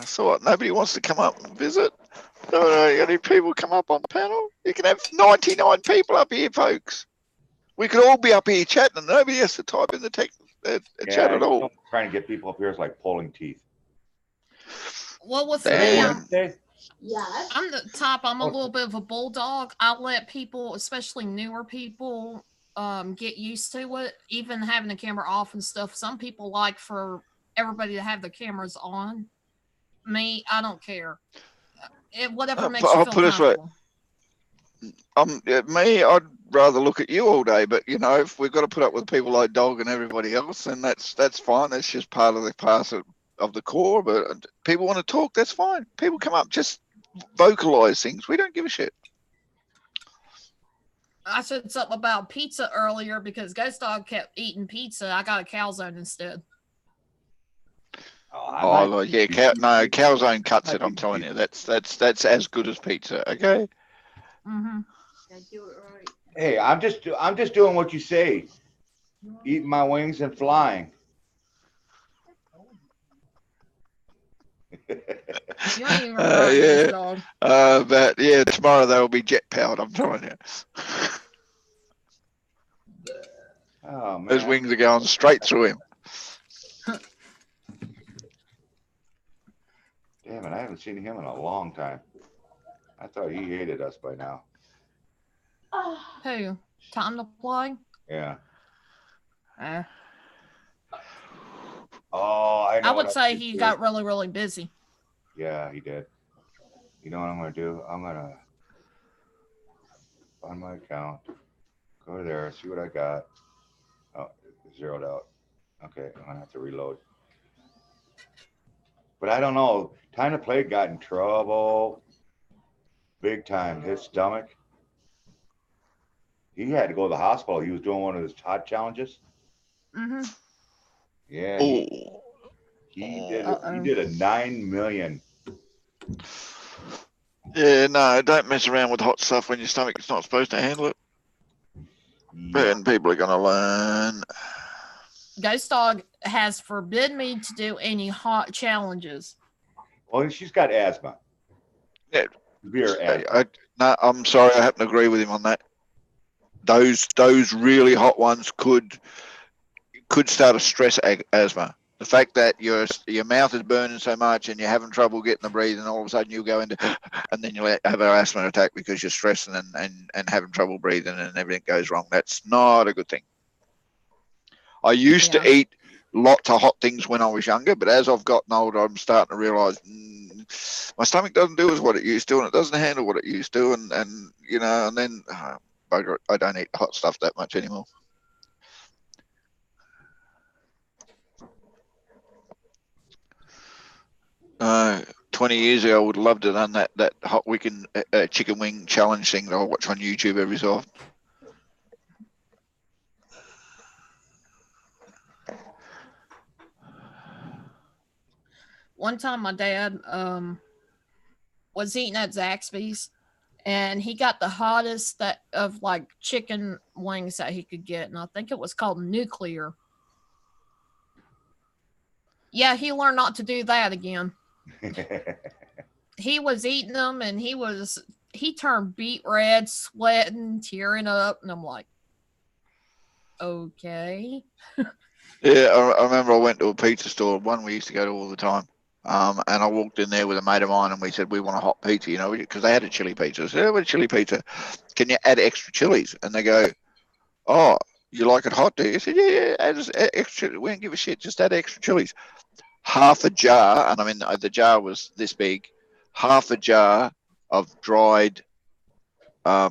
So what? Nobody wants to come up and visit? No, any people come up on the panel? You can have 99 people up here, folks. We could all be up here chatting, and nobody has to type in the text chat at all. Trying to get people up here is like pulling teeth. Well, with Damn. me, I'm the type. I'm a little bit of a bulldog. I let people, especially newer people, get used to it. Even having the camera off and stuff. Some people like for everybody to have the cameras on. Me, I don't care. Whatever makes you feel comfortable. Me, I'd rather look at you all day, but you know, if we've got to put up with people like Dog and everybody else, then that's fine. That's just part of the core. But people want to talk, that's fine. People come up, just vocalize things. We don't give a shit. I said something about pizza earlier because Ghost Dog kept eating pizza. I got a calzone instead. Yeah, calzone cuts it. I'm telling you, that's as good as pizza. Okay. Mm-hmm. Hey, I'm just doing what you say. Eating my wings and flying. You ain't even right, Yeah. Ghost Dog. But yeah, tomorrow they'll be jet powered. I'm telling you, Oh, man. those wings are going straight through him. Damn it, I haven't seen him in a long time. I thought he hated us by now. Who? Time to play? Yeah. Eh. Oh, I know. I what would say should he do. got really, really busy. Yeah, he did. You know what I'm gonna do? I'm gonna on my account, go there, see what I got. Oh, it's zeroed out. Okay, I'm gonna have to reload. But I don't know. Time to Play got in trouble big time. His stomach. He had to go to the hospital. He was doing one of his hot challenges. Mm-hmm. Yeah, Oh, he did. Uh-oh. He did a 9 million. yeah, no, don't mess around with hot stuff when your stomach is not supposed to handle it. Yeah. And people are going to learn. Ghost Dog has forbidden me to do any hot challenges. Well, she's got asthma. Yeah. Severe asthma. No, I'm sorry, I happen to agree with him on that. Those really hot ones could start a stress asthma. The fact that your mouth is burning so much and you're having trouble getting the breathing, all of a sudden you'll go into, and then you'll have an asthma attack because you're stressing and having trouble breathing and everything goes wrong. That's not a good thing. I used to eat lots of hot things when I was younger, but as I've gotten older, I'm starting to realise my stomach doesn't do as what it used to, and it doesn't handle what it used to, and you know, and then bugger it, I don't eat hot stuff that much anymore. 20 years ago, I would have loved to have done that hot weekend chicken wing challenge thing that I watch on YouTube every so often. One time my dad was eating at Zaxby's and he got the hottest of like chicken wings that he could get, and I think it was called Nuclear. Yeah, he learned not to do that again. He was eating them and he turned beet red, sweating, tearing up, and I'm like, okay. Yeah, I remember I went to a pizza store, one we used to go to all the time. And I walked in there with a mate of mine and we said, we want a hot pizza, you know, because they had a chili pizza. I said, oh, what a chili pizza. Can you add extra chilies? And they go, oh, you like it hot, do you? I said, yeah, add extra. We don't give a shit. Just add extra chilies. Half a jar, and I mean, the jar was this big, half a jar of dried, I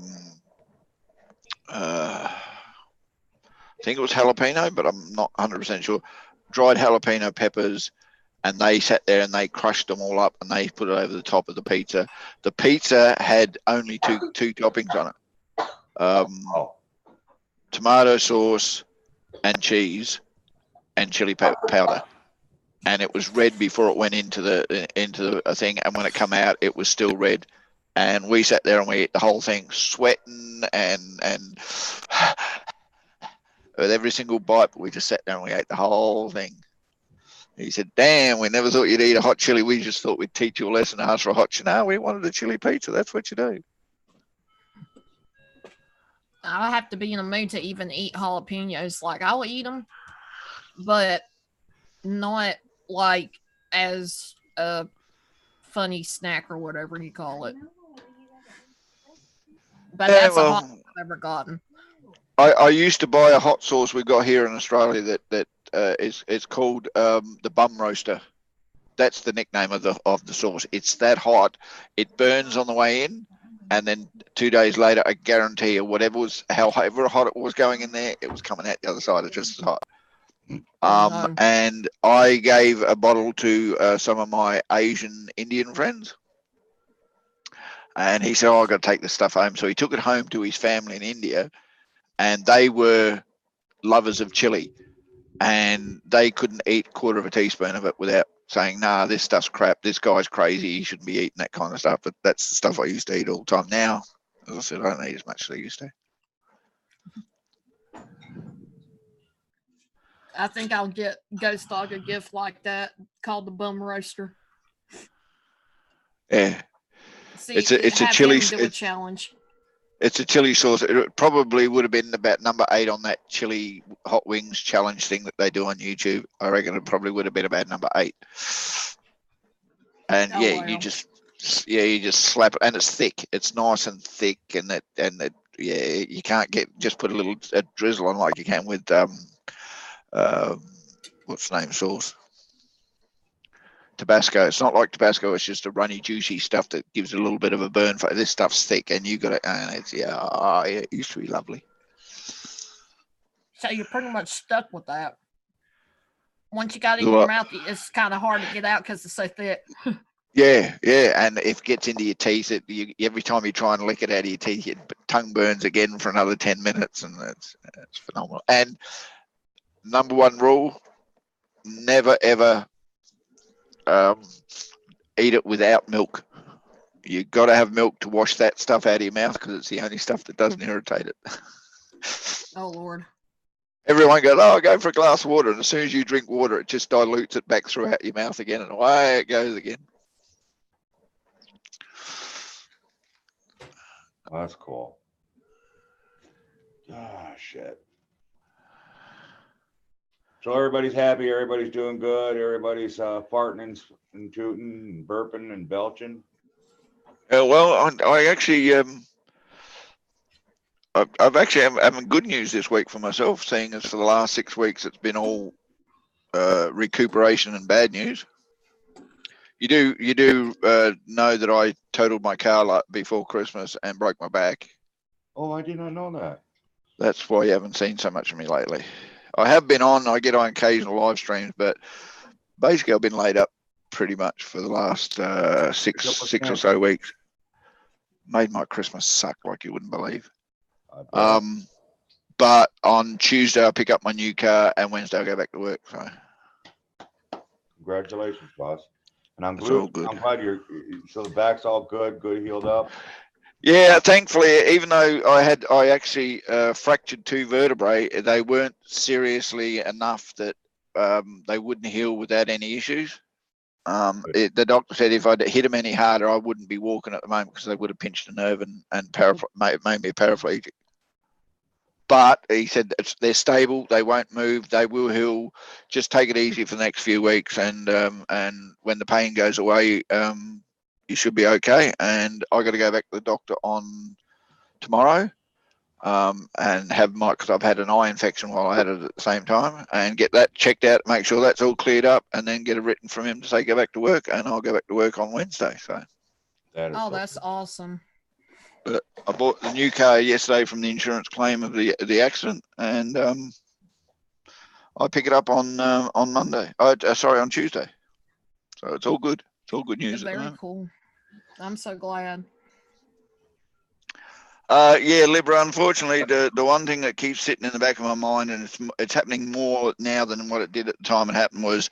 think it was jalapeno, but I'm not 100% sure. Dried jalapeno peppers, and they sat there and they crushed them all up and they put it over the top of the pizza. The pizza had only two toppings on it. Tomato sauce and cheese and chili powder. And it was red before it went into the thing, and when it come out, it was still red. And we sat there and we ate the whole thing, sweating and with every single bite. But we just sat there and we ate the whole thing. He said, "Damn, we never thought you'd eat a hot chili. We just thought we'd teach you a lesson and ask for a hot chili. No, we wanted a chili pizza. That's what you do." I have to be in a mood to even eat jalapenos. Like, I'll eat them, but not like as a funny snack or whatever you call it. But that's the hottest I've ever gotten. I used to buy a hot sauce we got here in Australia that it's called the bum roaster. That's the nickname of the sauce. It's that hot, it burns on the way in, and then 2 days later, I guarantee you, however hot it was going in there, it was coming out the other side. It's just as hot. And I gave a bottle to some of my Asian Indian friends, and he said, "Oh, I've got to take this stuff home." So he took it home to his family in India, and they were lovers of chili, and they couldn't eat a quarter of a teaspoon of it without saying, "Nah, this stuff's crap. This guy's crazy. He shouldn't be eating that kind of stuff." But that's the stuff I used to eat all the time. Now, as I said, I don't eat as much as I used to. I think I'll get Ghost Dog a gift like that called the bum roaster. Yeah, See, it's you a have chili. him do a challenge. It's a chili sauce. It probably would have been about number 8 on that chili hot wings challenge thing that they do on YouTube. I reckon it probably would have been about number 8. And Oh, yeah, wow. you just slap it, and it's thick. It's nice and thick, and yeah, you can't just put a drizzle on like you can with what's the name sauce. Tabasco. It's not like Tabasco. It's just a runny, juicy stuff that gives a little bit of a burn. This stuff's thick, and you got it. And it's it used to be lovely. So you're pretty much stuck with that. Once you got it in Well, your mouth, it's kind of hard to get out because it's so thick. Yeah, and if it gets into your teeth, every time you try and lick it out of your teeth, your tongue burns again for another 10 minutes, and it's phenomenal. And number 1 rule: never ever eat it without milk. You got to have milk to wash that stuff out of your mouth because it's the only stuff that doesn't irritate it. Oh, Lord. Everyone goes, oh, go for a glass of water, and as soon as you drink water, it just dilutes it back throughout your mouth again, and away it goes again. That's cool. Ah, shit. So everybody's happy. Everybody's doing good. Everybody's farting and tooting and burping and belching. Well, I actually, I've actually having good news this week for myself, seeing as for the last 6 weeks it's been all recuperation and bad news. You do know that I totaled my car before Christmas and broke my back. Oh, I did not know that. That's why you haven't seen so much of me lately. I have been on. I get on occasional live streams, but basically I've been laid up pretty much for the last six or so weeks. Made my Christmas suck like you wouldn't believe. But on Tuesday I'll pick up my new car, and Wednesday I'll go back to work. So congratulations, boss. And I'm all good. I'm glad so the back's all good healed up. Yeah, thankfully, even though I actually fractured 2 vertebrae, they weren't seriously enough that they wouldn't heal without any issues. The doctor said if I'd hit them any harder, I wouldn't be walking at the moment because they would have pinched a nerve and made me paraplegic. But he said they're stable, they won't move, they will heal. Just take it easy for the next few weeks, and when the pain goes away, you should be okay. And I got to go back to the doctor on tomorrow and have because I've had an eye infection while I had it at the same time, and get that checked out, make sure that's all cleared up, and then get a written from him to say go back to work, and I'll go back to work on Wednesday. So That's awesome. But I bought the new car yesterday from the insurance claim of the accident, and I pick it up on Monday. On Tuesday. So it's all good. It's all good news. Very cool. I'm so glad. Yeah, Libra. Unfortunately, the one thing that keeps sitting in the back of my mind, and it's happening more now than what it did at the time it happened, was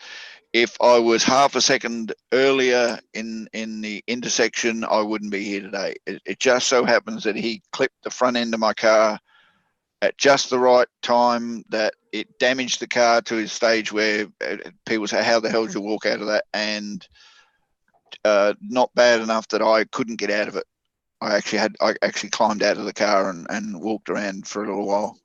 if I was half a second earlier in the intersection, I wouldn't be here today. It just so happens that he clipped the front end of my car at just the right time that it damaged the car to a stage where people say, how the hell did you walk out of that? And not bad enough that I couldn't get out of it. I actually climbed out of the car and walked around for a little while.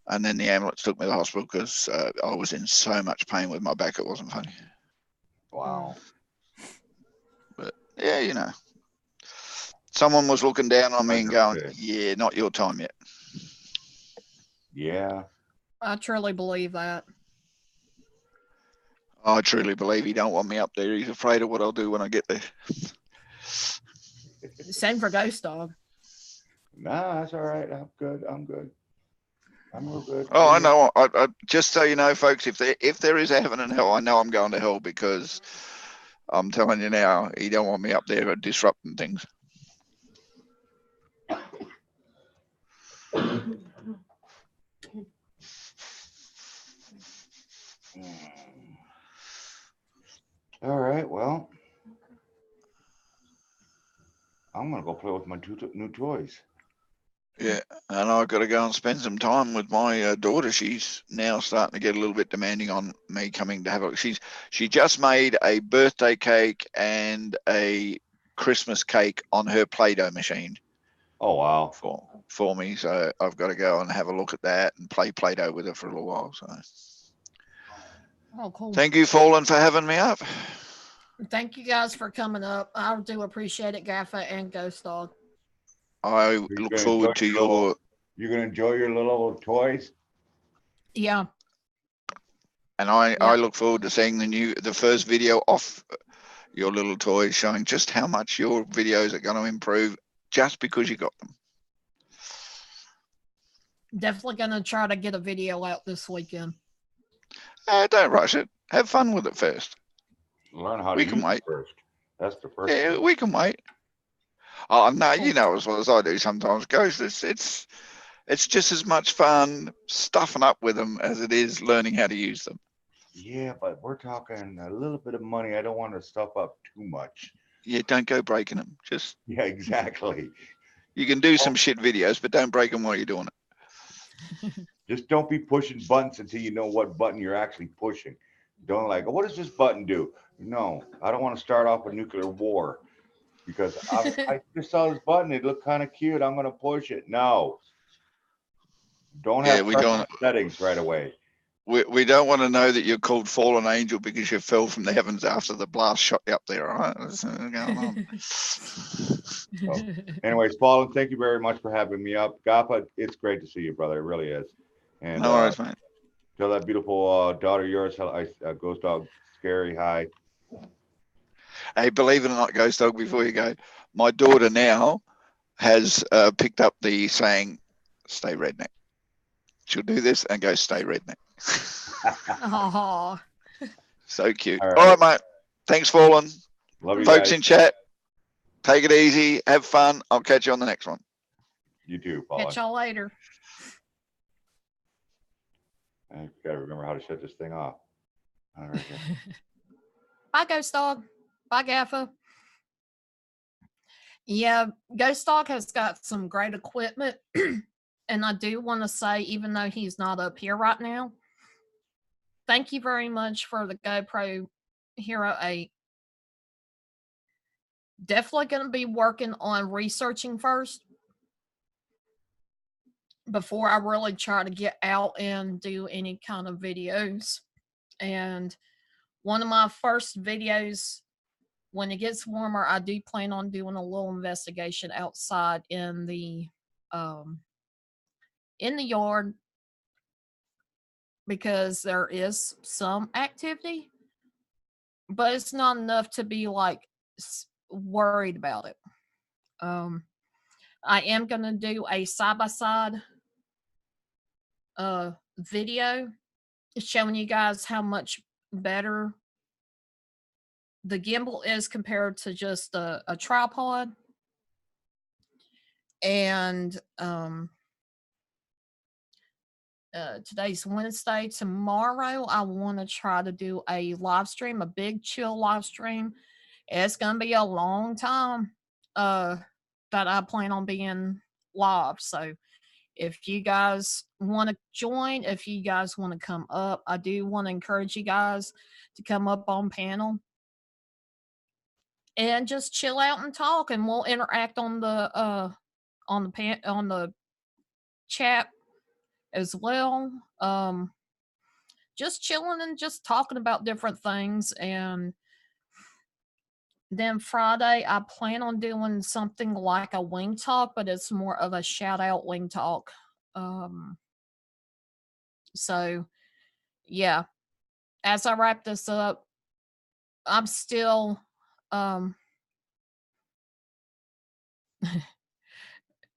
And then the ambulance took me to the hospital because I was in so much pain with my back. It wasn't funny. Wow. But yeah, someone was looking down on me and going, yeah, not your time yet. Yeah. I truly believe that. I truly believe he don't want me up there. He's afraid of what I'll do when I get there. Same for Ghost Dog. Nah, that's all right. I'm good. I'm real good. Oh, I know. I just so you know, folks, if there is a heaven and hell, I know I'm going to hell because I'm telling you now, he don't want me up there disrupting things. All right. Well, I'm gonna go play with my new toys. Yeah, and I've got to go and spend some time with my daughter. She's now starting to get a little bit demanding on me coming to have a look. She just made a birthday cake and a Christmas cake on her Play-Doh machine Oh, wow. for me. So I've got to go and have a look at that and play Play-Doh with her for a little while. So Oh, cool. thank you, Fallen, for having me up. Thank you guys for coming up. I do appreciate it, Gaffa and Ghost Dog. I You're look gonna forward enjoy to your little- your, You're going to enjoy your little toys. Yeah. and I Yep. look forward to seeing the first video off your little toys, showing just how much your videos are going to improve just because you got them. Definitely going to try to get a video out this weekend. Oh. Don't rush it. Have fun with it first. Learn how to We can use it wait. first. That's the first Yeah, thing. we can wait. Oh no, Cool. you know as well as I do sometimes, Ghost. It's just as much fun stuffing up with them as it is learning how to use them. Yeah, but we're talking a little bit of money. I don't want to stuff up too much. Yeah, don't go breaking them. Just Yeah, exactly. you can do some shit videos, but don't break them while you're doing it. Just don't be pushing buttons until you know what button you're actually pushing. Don't like, what does this button do? No, I don't want to start off a nuclear war because I just saw this button. It looked kind of cute. I'm going to push it. No, don't Yeah, have preference settings right away. We don't want to know that you're called fallen angel because you fell from the heavens after the blast shot you up there. All right, what's going on? Anyways, Fallen, thank you very much for having me up. Gappa, it's great to see you, brother. It really is. And No worries, mate. tell that beautiful daughter of yours, Ghost Dog, Scary, hi. Hey, believe it or not, Ghost Dog, before you go, my daughter now has picked up the saying, stay redneck. She'll do this and go, stay redneck. Aw. So cute. All All right. right, mate. Thanks, Fallen. Love you Folks guys. in chat, take it easy. Have fun. I'll catch you on the next one. You too, Fallen. Catch y'all later. I gotta remember how to shut this thing off. All right. Bye, Ghost Dog. Bye, Gaffa. Yeah, Ghost Dog has got some great equipment. And I do want to say, even though he's not up here right now, thank you very much for the GoPro Hero 8. Definitely going to be working on researching first before I really try to get out and do any kind of videos. And one of my first videos, when it gets warmer, I do plan on doing a little investigation outside in the yard, because there is some activity, but it's not enough to be like worried about it. I am going to do a side-by-side video showing you guys how much better the gimbal is compared to just a tripod. And today's Wednesday. Tomorrow I want to try to do a live stream, a big chill live stream. It's gonna be a long time that I plan on being live. So if you guys want to join, if you guys want to come up, I do want to encourage you guys to come up on panel and just chill out and talk, and we'll interact on the chat as well. Just chilling and just talking about different things. And then Friday, I plan on doing something like a wing talk, but it's more of a shout out wing talk. So yeah, as I wrap this up, I'm still bye,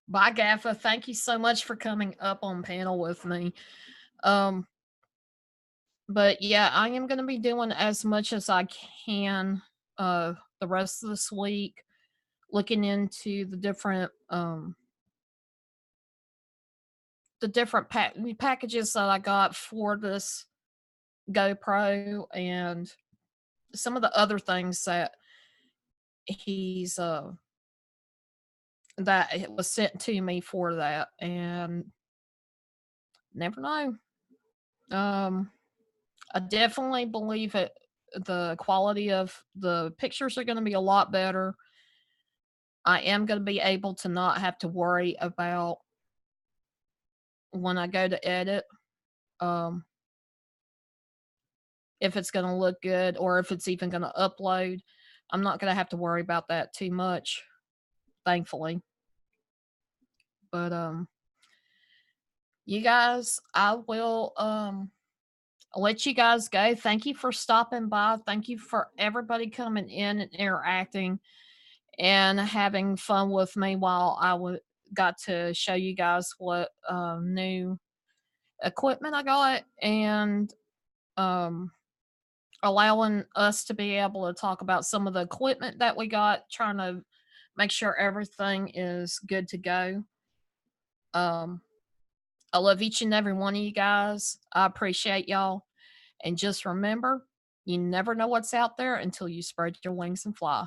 Gaffa. Thank you so much for coming up on panel with me. But yeah, I am going to be doing as much as I can the rest of this week, looking into the different packages that I got for this GoPro, and some of the other things that he's that it was sent to me for that, and never know. I definitely believe it. The quality of the pictures are going to be a lot better. I am going to be able to not have to worry about when I go to edit, um, if it's going to look good or if it's even going to upload. I'm not going to have to worry about that too much, thankfully. But you guys, I will I'll let you guys go. Thank you for stopping by. Thank you for everybody coming in and interacting and having fun with me while I got to show you guys what new equipment I got, and um, allowing us to be able to talk about some of the equipment that we got, trying to make sure everything is good to go. Um, I love each and every one of you guys. I appreciate y'all. And just remember, you never know what's out there until you spread your wings and fly.